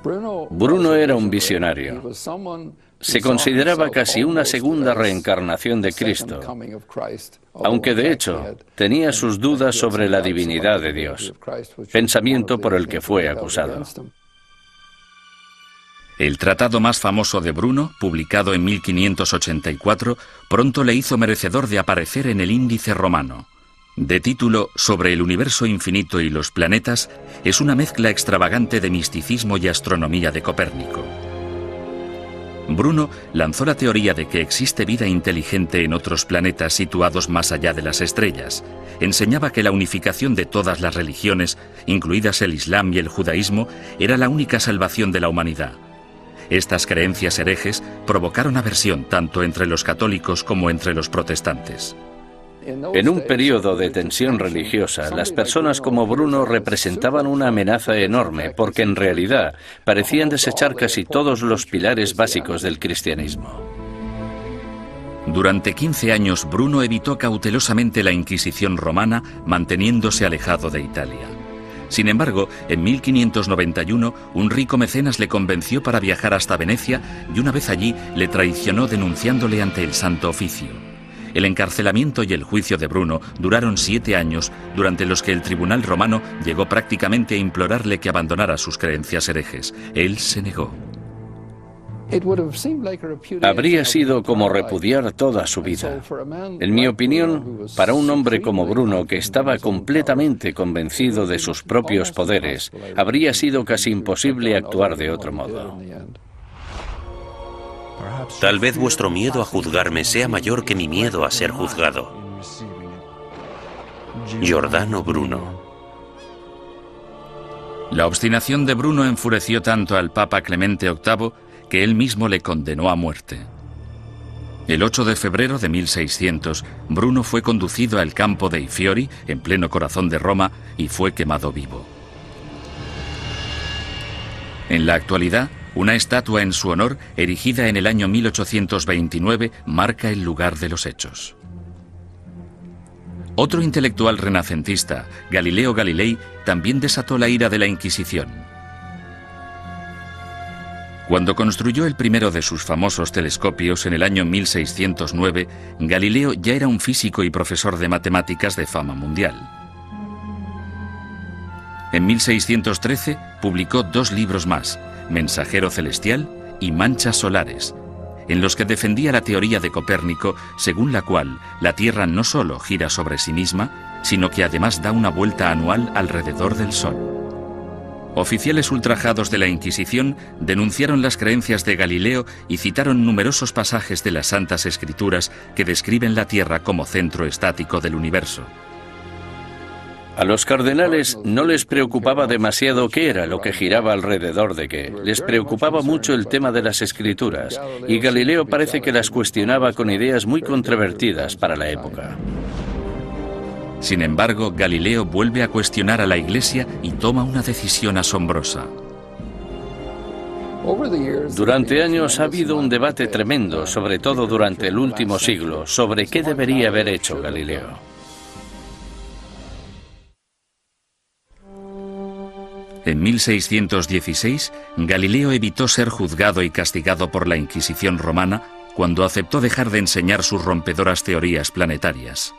Bruno era un visionario. Se consideraba casi una segunda reencarnación de Cristo, aunque de hecho tenía sus dudas sobre la divinidad de Dios, pensamiento por el que fue acusado. El tratado más famoso de Bruno, publicado en 1584, pronto le hizo merecedor de aparecer en el Índice romano. De título Sobre el universo infinito y los planetas, es una mezcla extravagante de misticismo y astronomía de Copérnico. Bruno lanzó la teoría de que existe vida inteligente en otros planetas situados más allá de las estrellas. Enseñaba que la unificación de todas las religiones, incluidas el Islam y el judaísmo, era la única salvación de la humanidad. Estas creencias herejes provocaron aversión tanto entre los católicos como entre los protestantes. En un periodo de tensión religiosa, las personas como Bruno representaban una amenaza enorme porque en realidad parecían desechar casi todos los pilares básicos del cristianismo. Durante 15 años, Bruno evitó cautelosamente la Inquisición romana, manteniéndose alejado de Italia. Sin embargo, en 1591, un rico mecenas le convenció para viajar hasta Venecia y una vez allí le traicionó denunciándole ante el Santo Oficio. El encarcelamiento y el juicio de Bruno duraron 7 años, durante los que el tribunal romano llegó prácticamente a implorarle que abandonara sus creencias herejes. Él se negó. Habría sido como repudiar toda su vida. En mi opinión, para un hombre como Bruno, que estaba completamente convencido de sus propios poderes, habría sido casi imposible actuar de otro modo. Tal vez vuestro miedo a juzgarme sea mayor que mi miedo a ser juzgado. Giordano Bruno. La obstinación de Bruno enfureció tanto al Papa Clemente VIII que él mismo le condenó a muerte. El 8 de febrero de 1600, Bruno fue conducido al campo dei Fiori, en pleno corazón de Roma, y fue quemado vivo. En la actualidad, una estatua en su honor, erigida en el año 1829, marca el lugar de los hechos. Otro intelectual renacentista, Galileo Galilei, también desató la ira de la Inquisición. Cuando construyó el primero de sus famosos telescopios en el año 1609, Galileo ya era un físico y profesor de matemáticas de fama mundial. En 1613 publicó 2 libros más, Mensajero Celestial y Manchas Solares, en los que defendía la teoría de Copérnico, según la cual la Tierra no solo gira sobre sí misma, sino que además da una vuelta anual alrededor del Sol. Oficiales ultrajados de la Inquisición denunciaron las creencias de Galileo y citaron numerosos pasajes de las Santas Escrituras que describen la Tierra como centro estático del universo. A los cardenales no les preocupaba demasiado qué era lo que giraba alrededor de qué. Les preocupaba mucho el tema de las escrituras, y Galileo parece que las cuestionaba con ideas muy controvertidas para la época. Sin embargo, Galileo vuelve a cuestionar a la Iglesia y toma una decisión asombrosa. Durante años ha habido un debate tremendo, sobre todo durante el último siglo, sobre qué debería haber hecho Galileo. En 1616, Galileo evitó ser juzgado y castigado por la Inquisición romana cuando aceptó dejar de enseñar sus rompedoras teorías planetarias.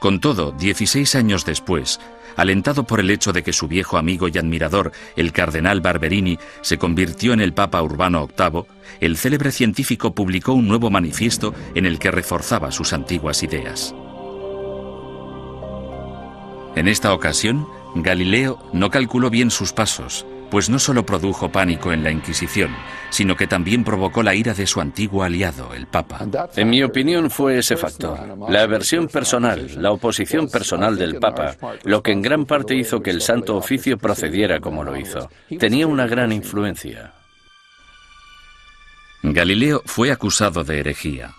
Con todo, 16 años después, alentado por el hecho de que su viejo amigo y admirador, el cardenal Barberini, se convirtió en el Papa Urbano VIII, el célebre científico publicó un nuevo manifiesto en el que reforzaba sus antiguas ideas. En esta ocasión, Galileo no calculó bien sus pasos, pues no solo produjo pánico en la Inquisición, sino que también provocó la ira de su antiguo aliado, el Papa. En mi opinión fue ese factor, la aversión personal, la oposición personal del Papa, lo que en gran parte hizo que el Santo Oficio procediera como lo hizo. Tenía una gran influencia. Galileo fue acusado de herejía.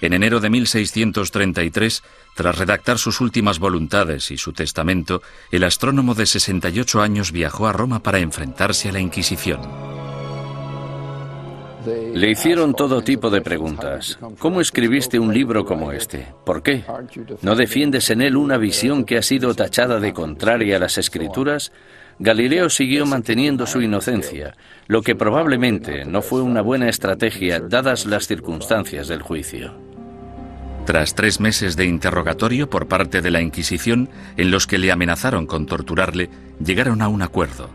En enero de 1633, tras redactar sus últimas voluntades y su testamento, el astrónomo de 68 años viajó a Roma para enfrentarse a la Inquisición. Le hicieron todo tipo de preguntas. ¿Cómo escribiste un libro como este? ¿Por qué? ¿No defiendes en él una visión que ha sido tachada de contraria a las Escrituras? Galileo siguió manteniendo su inocencia, lo que probablemente no fue una buena estrategia dadas las circunstancias del juicio. Tras 3 meses de interrogatorio por parte de la Inquisición, en los que le amenazaron con torturarle, llegaron a un acuerdo.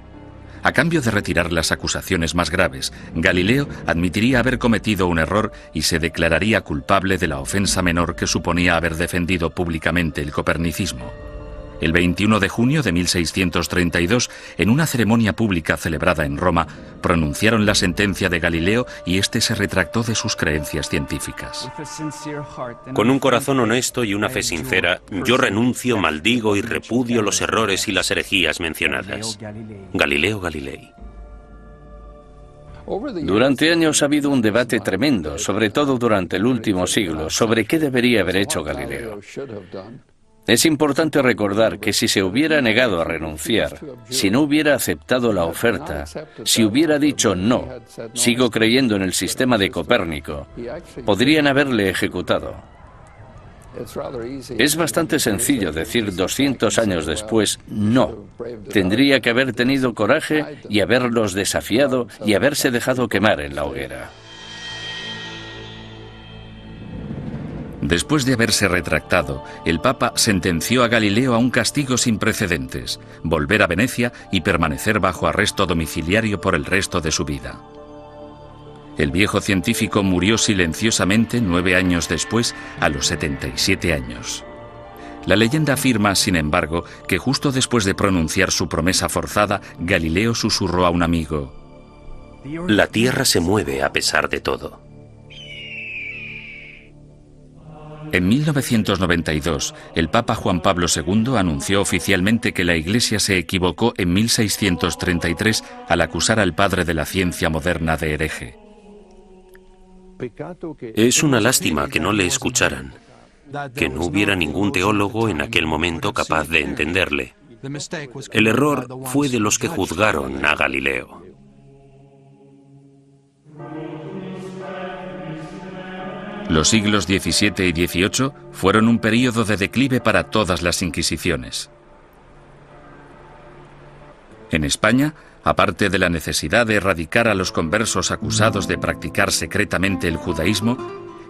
A cambio de retirar las acusaciones más graves, Galileo admitiría haber cometido un error y se declararía culpable de la ofensa menor que suponía haber defendido públicamente el copernicismo. El 21 de junio de 1632, en una ceremonia pública celebrada en Roma, pronunciaron la sentencia de Galileo y éste se retractó de sus creencias científicas. Con un corazón honesto y una fe sincera, yo renuncio, maldigo y repudio los errores y las herejías mencionadas. Galileo Galilei. Durante años ha habido un debate tremendo, sobre todo durante el último siglo, sobre qué debería haber hecho Galileo. Es importante recordar que si se hubiera negado a renunciar, si no hubiera aceptado la oferta, si hubiera dicho no, sigo creyendo en el sistema de Copérnico, podrían haberle ejecutado. Es bastante sencillo decir 200 años después no. Tendría que haber tenido coraje y haberlos desafiado y haberse dejado quemar en la hoguera. Después de haberse retractado, el Papa sentenció a Galileo a un castigo sin precedentes, volver a Venecia y permanecer bajo arresto domiciliario por el resto de su vida. El viejo científico murió silenciosamente 9 años después, a los 77 años. La leyenda afirma, sin embargo, que justo después de pronunciar su promesa forzada, Galileo susurró a un amigo: La Tierra se mueve a pesar de todo. En 1992, el Papa Juan Pablo II anunció oficialmente que la Iglesia se equivocó en 1633 al acusar al padre de la ciencia moderna de hereje. Es una lástima que no le escucharan, que no hubiera ningún teólogo en aquel momento capaz de entenderle. El error fue de los que juzgaron a Galileo. Los siglos XVII y XVIII fueron un período de declive para todas las inquisiciones. En España, aparte de la necesidad de erradicar a los conversos acusados de practicar secretamente el judaísmo,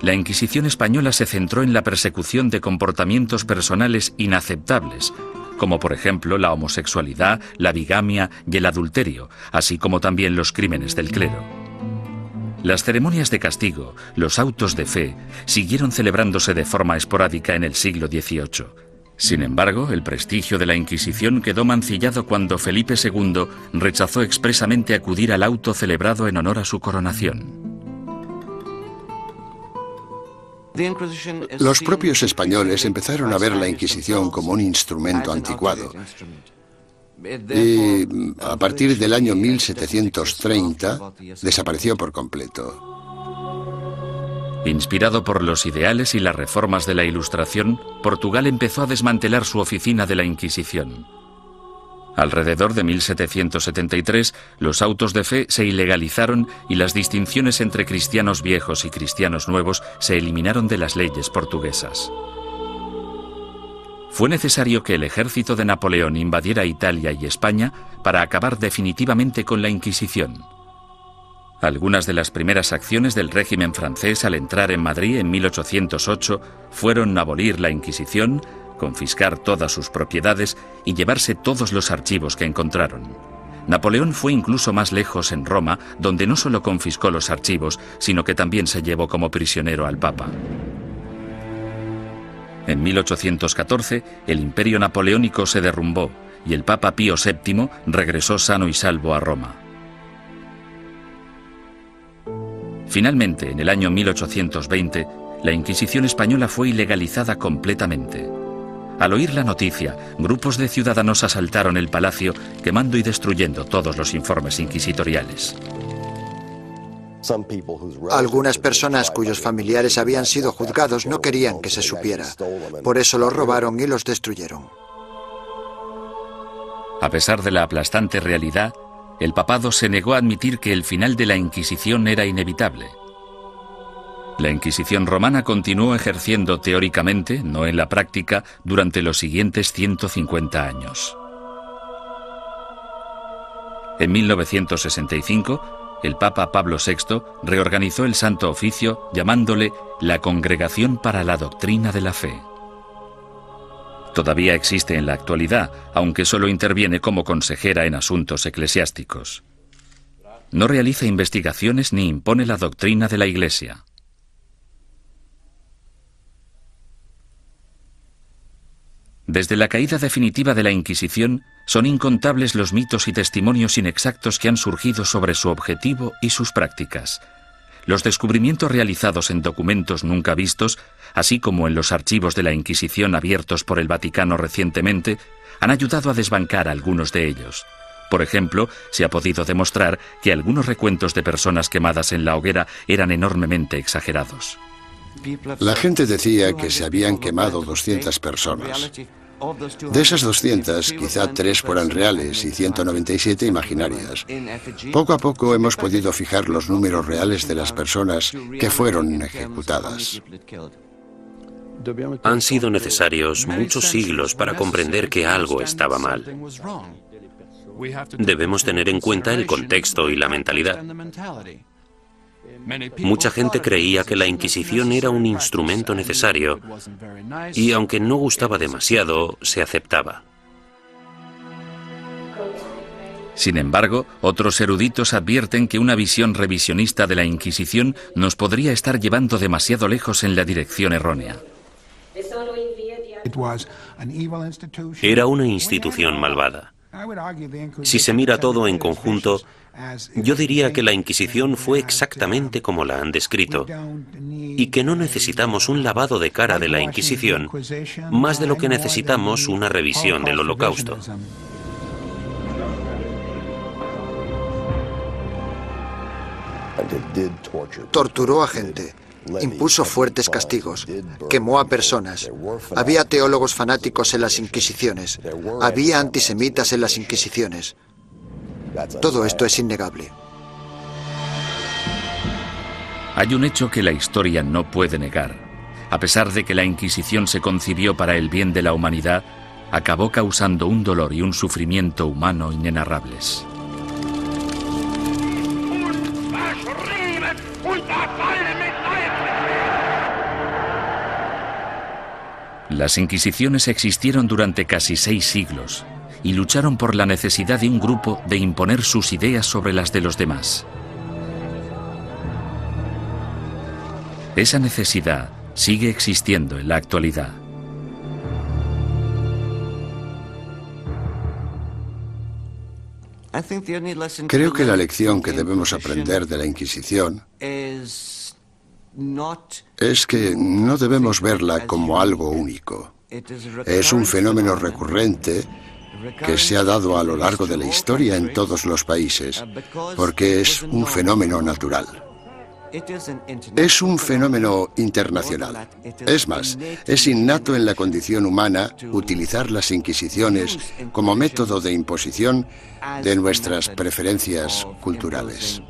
la Inquisición española se centró en la persecución de comportamientos personales inaceptables, como por ejemplo la homosexualidad, la bigamia y el adulterio, así como también los crímenes del clero. Las ceremonias de castigo, los autos de fe, siguieron celebrándose de forma esporádica en el siglo XVIII. Sin embargo, el prestigio de la Inquisición quedó mancillado cuando Felipe II rechazó expresamente acudir al auto celebrado en honor a su coronación. Los propios españoles empezaron a ver la Inquisición como un instrumento anticuado. Y a partir del año 1730 desapareció por completo. Inspirado por los ideales y las reformas de la Ilustración, Portugal empezó a desmantelar su oficina de la Inquisición. Alrededor de 1773, los autos de fe se ilegalizaron y las distinciones entre cristianos viejos y cristianos nuevos se eliminaron de las leyes portuguesas. Fue necesario que el ejército de Napoleón invadiera Italia y España para acabar definitivamente con la Inquisición. Algunas de las primeras acciones del régimen francés al entrar en Madrid en 1808 fueron abolir la Inquisición, confiscar todas sus propiedades y llevarse todos los archivos que encontraron. Napoleón fue incluso más lejos en Roma, donde no solo confiscó los archivos, sino que también se llevó como prisionero al Papa. En 1814, el imperio napoleónico se derrumbó y el Papa Pío VII regresó sano y salvo a Roma. Finalmente, en el año 1820, la Inquisición española fue ilegalizada completamente. Al oír la noticia, grupos de ciudadanos asaltaron el palacio, quemando y destruyendo todos los informes inquisitoriales. Algunas personas cuyos familiares habían sido juzgados no querían que se supiera. Por eso los robaron y los destruyeron. A pesar de la aplastante realidad, el papado se negó a admitir que el final de la Inquisición era inevitable. La Inquisición romana continuó ejerciendo teóricamente, no en la práctica, durante los siguientes 150 años. En 1965, el Papa Pablo VI reorganizó el Santo Oficio llamándole la Congregación para la Doctrina de la Fe. Todavía existe en la actualidad, aunque solo interviene como consejera en asuntos eclesiásticos. No realiza investigaciones ni impone la doctrina de la Iglesia. Desde la caída definitiva de la Inquisición, son incontables los mitos y testimonios inexactos que han surgido sobre su objetivo y sus prácticas. Los descubrimientos realizados en documentos nunca vistos, así como en los archivos de la Inquisición abiertos por el Vaticano recientemente, han ayudado a desbancar algunos de ellos. Por ejemplo, se ha podido demostrar que algunos recuentos de personas quemadas en la hoguera eran enormemente exagerados. La gente decía que se habían quemado 200 personas. De esas 200, quizá 3 fueran reales y 197 imaginarias. Poco a poco hemos podido fijar los números reales de las personas que fueron ejecutadas. Han sido necesarios muchos siglos para comprender que algo estaba mal. Debemos tener en cuenta el contexto y la mentalidad. Mucha gente creía que la Inquisición era un instrumento necesario y, aunque no gustaba demasiado, se aceptaba. Sin embargo, otros eruditos advierten que una visión revisionista de la Inquisición nos podría estar llevando demasiado lejos en la dirección errónea. Era una institución malvada. Si se mira todo en conjunto, yo diría que la Inquisición fue exactamente como la han descrito y que no necesitamos un lavado de cara de la Inquisición más de lo que necesitamos una revisión del Holocausto. Torturó a gente, impuso fuertes castigos, quemó a personas. Había teólogos fanáticos en las Inquisiciones, había antisemitas en las Inquisiciones. Todo esto es innegable. Hay un hecho que la historia no puede negar. A pesar de que la Inquisición se concibió para el bien de la humanidad, acabó causando un dolor y un sufrimiento humano inenarrables. Las Inquisiciones existieron durante casi 6 siglos y lucharon por la necesidad de un grupo de imponer sus ideas sobre las de los demás. Esa necesidad sigue existiendo en la actualidad. Creo que la lección que debemos aprender de la Inquisición es que no debemos verla como algo único. Es un fenómeno recurrente que se ha dado a lo largo de la historia en todos los países, porque es un fenómeno natural. Es un fenómeno internacional. Es más, es innato en la condición humana utilizar las inquisiciones como método de imposición de nuestras preferencias culturales.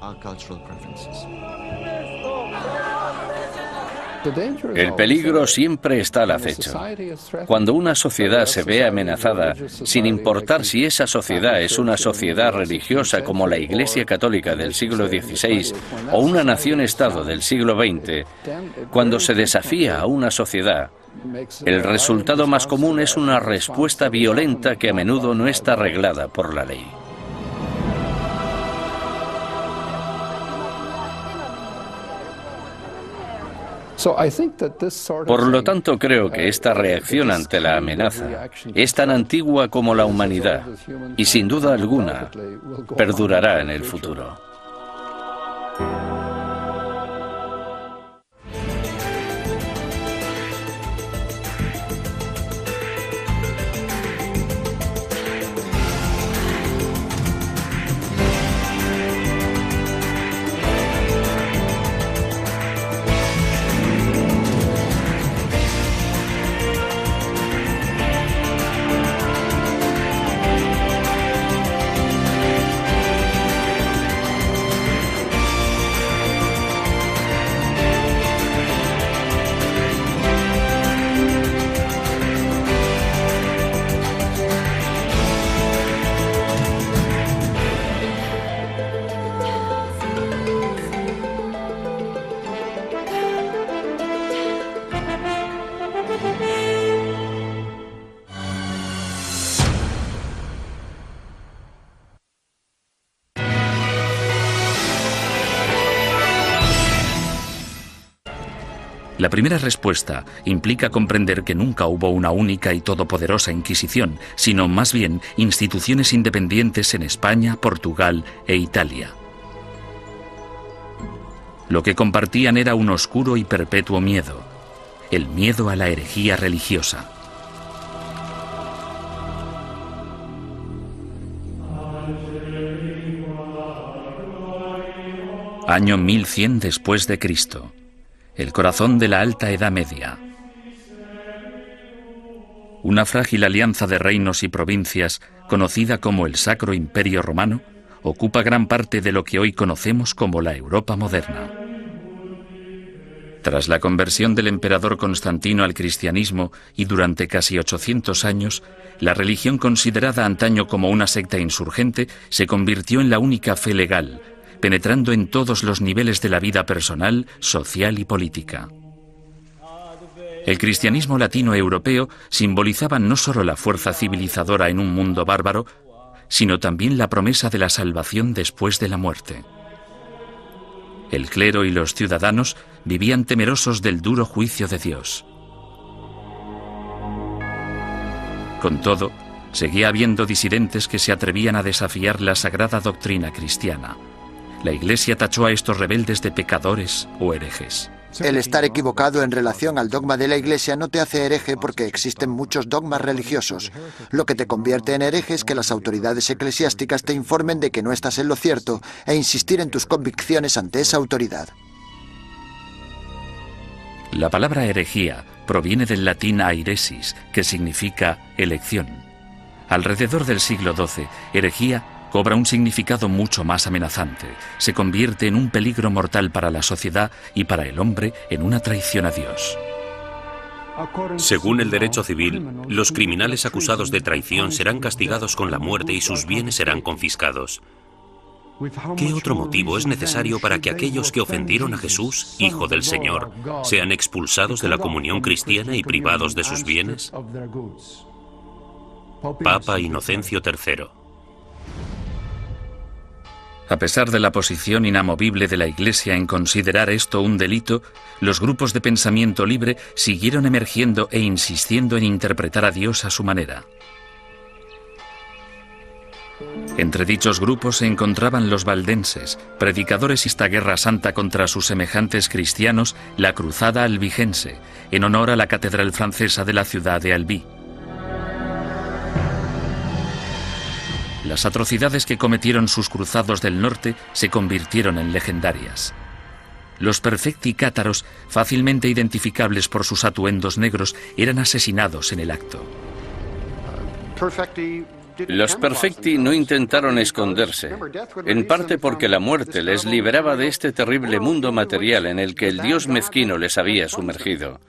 El peligro siempre está al acecho. Cuando una sociedad se ve amenazada, sin importar si esa sociedad es una sociedad religiosa como la Iglesia Católica del siglo XVI o una nación-estado del siglo XX, cuando se desafía a una sociedad, el resultado más común es una respuesta violenta que a menudo no está reglada por la ley. Por lo tanto, creo que esta reacción ante la amenaza es tan antigua como la humanidad y, sin duda alguna, perdurará en el futuro. La primera respuesta implica comprender que nunca hubo una única y todopoderosa Inquisición, sino más bien instituciones independientes en España, Portugal e Italia. Lo que compartían era un oscuro y perpetuo miedo, el miedo a la herejía religiosa. Año 1100 después de Cristo. El corazón de la Alta Edad Media. Una frágil alianza de reinos y provincias, conocida como el Sacro Imperio Romano, ocupa gran parte de lo que hoy conocemos como la Europa moderna. Tras la conversión del emperador Constantino al cristianismo y durante casi 800 años, la religión considerada antaño como una secta insurgente se convirtió en la única fe legal, penetrando en todos los niveles de la vida personal, social y política. El cristianismo latino-europeo simbolizaba no solo la fuerza civilizadora en un mundo bárbaro, sino también la promesa de la salvación después de la muerte. El clero y los ciudadanos vivían temerosos del duro juicio de Dios. Con todo, seguía habiendo disidentes que se atrevían a desafiar la sagrada doctrina cristiana. La Iglesia tachó a estos rebeldes de pecadores o herejes. El estar equivocado en relación al dogma de la Iglesia no te hace hereje porque existen muchos dogmas religiosos. Lo que te convierte en hereje es que las autoridades eclesiásticas te informen de que no estás en lo cierto e insistir en tus convicciones ante esa autoridad. La palabra herejía proviene del latín airesis, que significa elección. Alrededor del siglo XII, herejía cobra un significado mucho más amenazante. Se convierte en un peligro mortal para la sociedad y para el hombre en una traición a Dios. Según el derecho civil, los criminales acusados de traición serán castigados con la muerte y sus bienes serán confiscados. ¿Qué otro motivo es necesario para que aquellos que ofendieron a Jesús, Hijo del Señor, sean expulsados de la comunión cristiana y privados de sus bienes? Papa Inocencio III. A pesar de la posición inamovible de la Iglesia en considerar esto un delito, los grupos de pensamiento libre siguieron emergiendo e insistiendo en interpretar a Dios a su manera. Entre dichos grupos se encontraban los valdenses, predicadores esta guerra santa contra sus semejantes cristianos, la Cruzada Albigense, en honor a la catedral francesa de la ciudad de Albi. Las atrocidades que cometieron sus cruzados del norte se convirtieron en legendarias. Los perfecti cátaros, fácilmente identificables por sus atuendos negros, eran asesinados en el acto. Los perfecti no intentaron esconderse, en parte porque la muerte les liberaba de este terrible mundo material en el que el dios mezquino les había sumergido.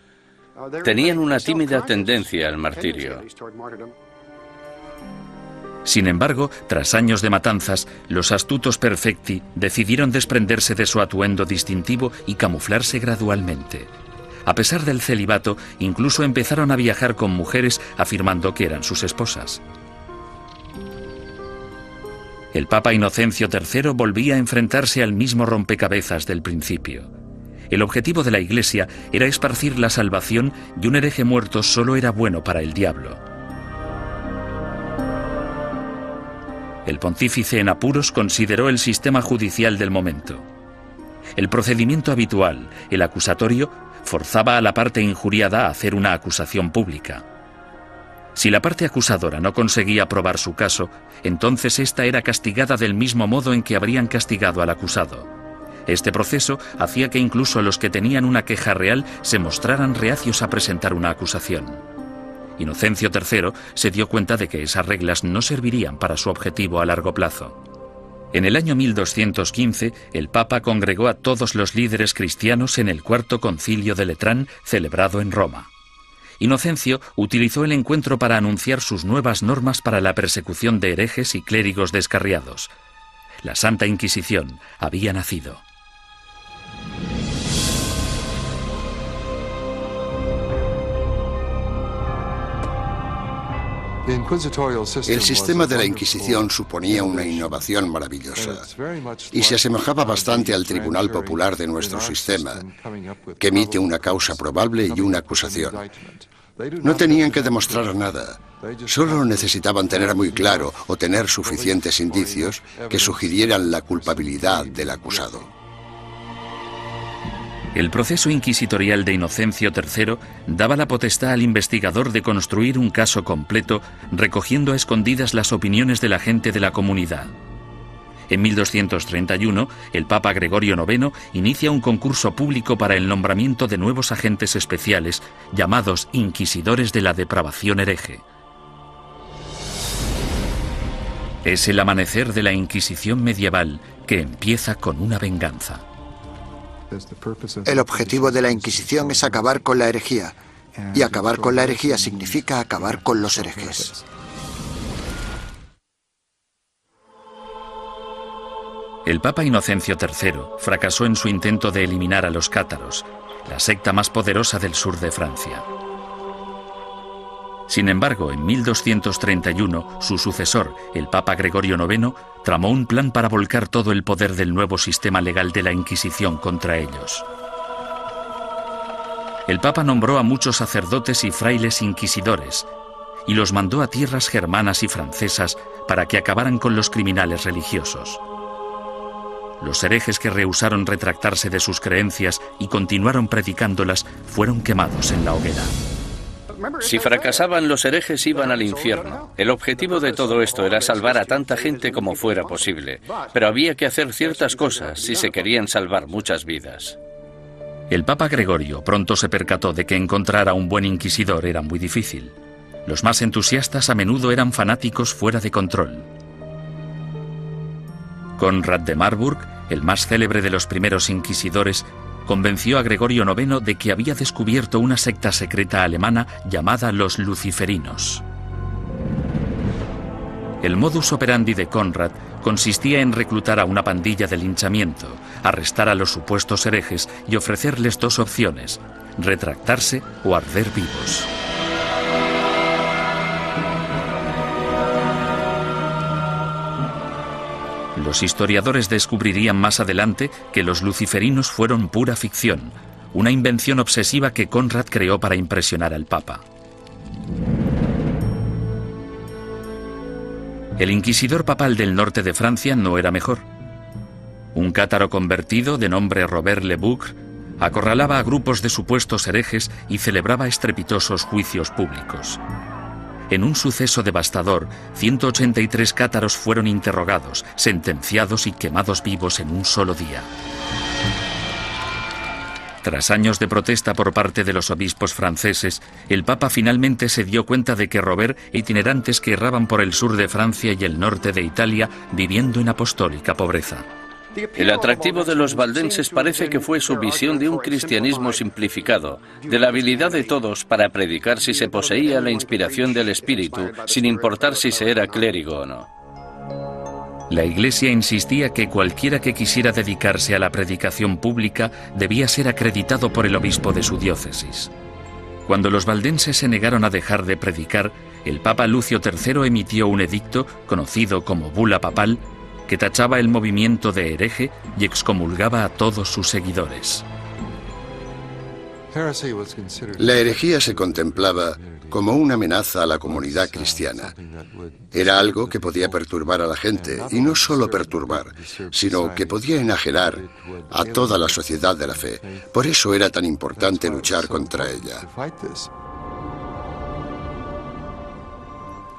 Tenían una tímida tendencia al martirio. Sin embargo, tras años de matanzas, los astutos perfecti decidieron desprenderse de su atuendo distintivo y camuflarse gradualmente. A pesar del celibato, incluso empezaron a viajar con mujeres afirmando que eran sus esposas. El Papa Inocencio III volvía a enfrentarse al mismo rompecabezas del principio. El objetivo de la Iglesia era esparcir la salvación y un hereje muerto solo era bueno para el diablo. El pontífice en apuros consideró el sistema judicial del momento. El procedimiento habitual, el acusatorio, forzaba a la parte injuriada a hacer una acusación pública. Si la parte acusadora no conseguía probar su caso, entonces ésta era castigada del mismo modo en que habrían castigado al acusado. Este proceso hacía que incluso los que tenían una queja real se mostraran reacios a presentar una acusación. Inocencio III se dio cuenta de que esas reglas no servirían para su objetivo a largo plazo. En el año 1215, el Papa congregó a todos los líderes cristianos en el Cuarto Concilio de Letrán, celebrado en Roma. Inocencio utilizó el encuentro para anunciar sus nuevas normas para la persecución de herejes y clérigos descarriados. La Santa Inquisición había nacido. El sistema de la Inquisición suponía una innovación maravillosa y se asemejaba bastante al Tribunal Popular de nuestro sistema, que emite una causa probable y una acusación. No tenían que demostrar nada, solo necesitaban tener muy claro o tener suficientes indicios que sugirieran la culpabilidad del acusado. El proceso inquisitorial de Inocencio III daba la potestad al investigador de construir un caso completo, recogiendo a escondidas las opiniones de la gente de la comunidad. En 1231, el Papa Gregorio IX inicia un concurso público para el nombramiento de nuevos agentes especiales, llamados inquisidores de la depravación hereje. Es el amanecer de la Inquisición medieval, que empieza con una venganza. El objetivo de la Inquisición es acabar con la herejía, y acabar con la herejía significa acabar con los herejes. El Papa Inocencio III fracasó en su intento de eliminar a los cátaros, la secta más poderosa del sur de Francia. Sin embargo, en 1231, su sucesor, el Papa Gregorio IX, tramó un plan para volcar todo el poder del nuevo sistema legal de la Inquisición contra ellos. El Papa nombró a muchos sacerdotes y frailes inquisidores y los mandó a tierras germanas y francesas para que acabaran con los criminales religiosos. Los herejes que rehusaron retractarse de sus creencias y continuaron predicándolas fueron quemados en la hoguera. Si fracasaban, los herejes iban al infierno. El objetivo de todo esto era salvar a tanta gente como fuera posible, pero había que hacer ciertas cosas si se querían salvar muchas vidas. El Papa Gregorio pronto se percató de que encontrar a un buen inquisidor era muy difícil. Los más entusiastas a menudo eran fanáticos fuera de control. Conrad de Marburg, el más célebre de los primeros inquisidores, convenció a Gregorio IX de que había descubierto una secta secreta alemana llamada los luciferinos. El modus operandi de Conrad consistía en reclutar a una pandilla de linchamiento, arrestar a los supuestos herejes y ofrecerles dos opciones: retractarse o arder vivos. Los historiadores descubrirían más adelante que los luciferinos fueron pura ficción, una invención obsesiva que Conrad creó para impresionar al Papa. El inquisidor papal del norte de Francia no era mejor. Un cátaro convertido de nombre Robert Le Boucq acorralaba a grupos de supuestos herejes y celebraba estrepitosos juicios públicos. En un suceso devastador, 183 cátaros fueron interrogados, sentenciados y quemados vivos en un solo día. Tras años de protesta por parte de los obispos franceses, el Papa finalmente se dio cuenta de que Robert e itinerantes que erraban por el sur de Francia y el norte de Italia viviendo en apostólica pobreza. El atractivo de los valdenses parece que fue su visión de un cristianismo simplificado, de la habilidad de todos para predicar si se poseía la inspiración del Espíritu, sin importar si se era clérigo o no. La Iglesia insistía que cualquiera que quisiera dedicarse a la predicación pública debía ser acreditado por el obispo de su diócesis. Cuando los valdenses se negaron a dejar de predicar, el Papa Lucio III emitió un edicto, conocido como Bula Papal, que tachaba el movimiento de hereje y excomulgaba a todos sus seguidores. La herejía se contemplaba como una amenaza a la comunidad cristiana. Era algo que podía perturbar a la gente, y no solo perturbar, sino que podía enajenar a toda la sociedad de la fe. Por eso era tan importante luchar contra ella.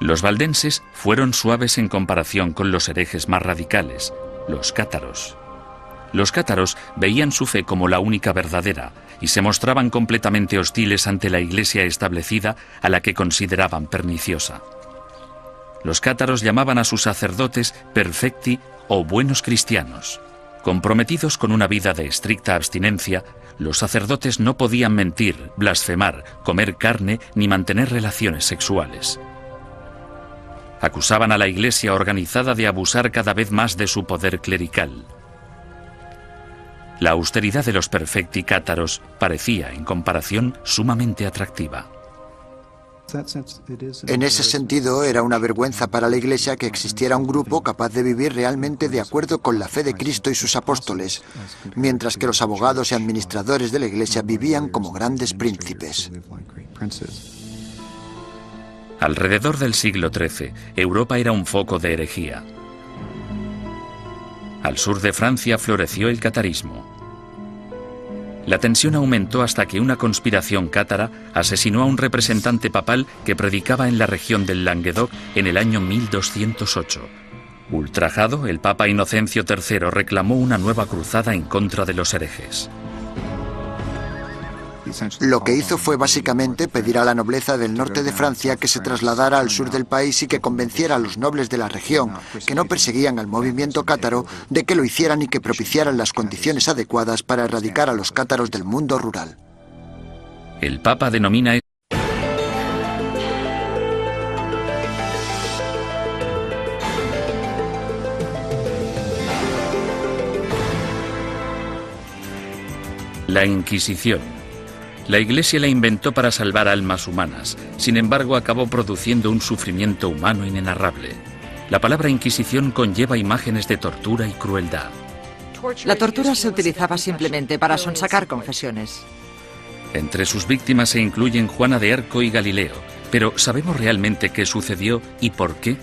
Los valdenses fueron suaves en comparación con los herejes más radicales, los cátaros. Los cátaros veían su fe como la única verdadera y se mostraban completamente hostiles ante la iglesia establecida, a la que consideraban perniciosa. Los cátaros llamaban a sus sacerdotes perfecti o buenos cristianos. Comprometidos con una vida de estricta abstinencia, los sacerdotes no podían mentir, blasfemar, comer carne ni mantener relaciones sexuales. Acusaban a la Iglesia organizada de abusar cada vez más de su poder clerical. La austeridad de los perfecti cátaros parecía, en comparación, sumamente atractiva. En ese sentido, era una vergüenza para la Iglesia que existiera un grupo capaz de vivir realmente de acuerdo con la fe de Cristo y sus apóstoles, mientras que los abogados y administradores de la Iglesia vivían como grandes príncipes. Alrededor del siglo XIII, Europa era un foco de herejía. Al sur de Francia floreció el catarismo. La tensión aumentó hasta que una conspiración cátara asesinó a un representante papal que predicaba en la región del Languedoc en el año 1208. Ultrajado, el Papa Inocencio III reclamó una nueva cruzada en contra de los herejes. Lo que hizo fue básicamente pedir a la nobleza del norte de Francia que se trasladara al sur del país y que convenciera a los nobles de la región, que no perseguían al movimiento cátaro, de que lo hicieran y que propiciaran las condiciones adecuadas para erradicar a los cátaros del mundo rural. El Papa denomina la Inquisición. La Iglesia la inventó para salvar almas humanas, sin embargo acabó produciendo un sufrimiento humano inenarrable. La palabra Inquisición conlleva imágenes de tortura y crueldad. La tortura se utilizaba simplemente para sonsacar confesiones. Entre sus víctimas se incluyen Juana de Arco y Galileo, pero ¿sabemos realmente qué sucedió y por qué?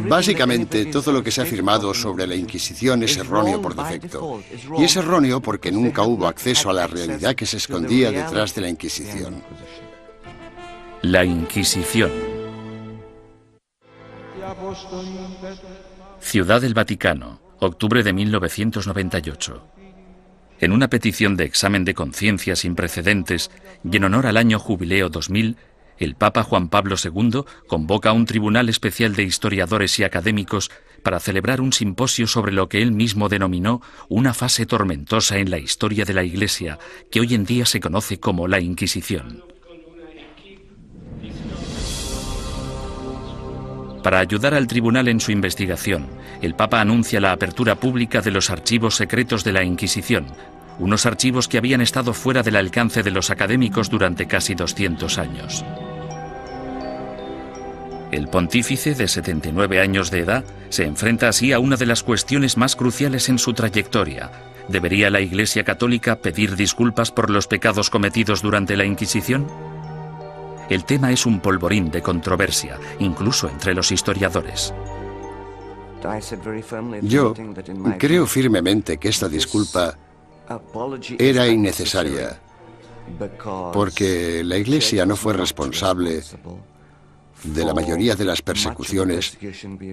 Básicamente, todo lo que se ha afirmado sobre la Inquisición es erróneo por defecto. Y es erróneo porque nunca hubo acceso a la realidad que se escondía detrás de la Inquisición. La Inquisición. Ciudad del Vaticano, octubre de 1998. En una petición de examen de conciencia sin precedentes y en honor al año jubileo 2000, el Papa Juan Pablo II convoca a un tribunal especial de historiadores y académicos para celebrar un simposio sobre lo que él mismo denominó una fase tormentosa en la historia de la Iglesia, que hoy en día se conoce como la Inquisición. Para ayudar al tribunal en su investigación, el Papa anuncia la apertura pública de los archivos secretos de la Inquisición, unos archivos que habían estado fuera del alcance de los académicos durante casi 200 años. El pontífice, de 79 años de edad, se enfrenta así a una de las cuestiones más cruciales en su trayectoria. ¿Debería la Iglesia Católica pedir disculpas por los pecados cometidos durante la Inquisición? El tema es un polvorín de controversia, incluso entre los historiadores. Yo creo firmemente que esta disculpa era innecesaria, porque la Iglesia no fue responsable de la mayoría de las persecuciones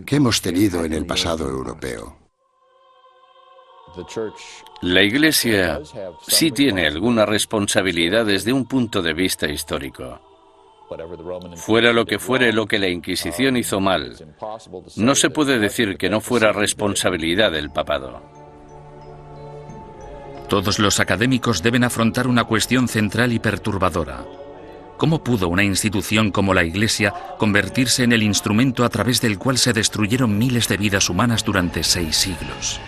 que hemos tenido en el pasado europeo. La Iglesia sí tiene alguna responsabilidad desde un punto de vista histórico. Fuera lo que fuere lo que la Inquisición hizo mal, no se puede decir que no fuera responsabilidad del papado. Todos los académicos deben afrontar una cuestión central y perturbadora. ¿Cómo pudo una institución como la Iglesia convertirse en el instrumento a través del cual se destruyeron miles de vidas humanas durante 6 siglos?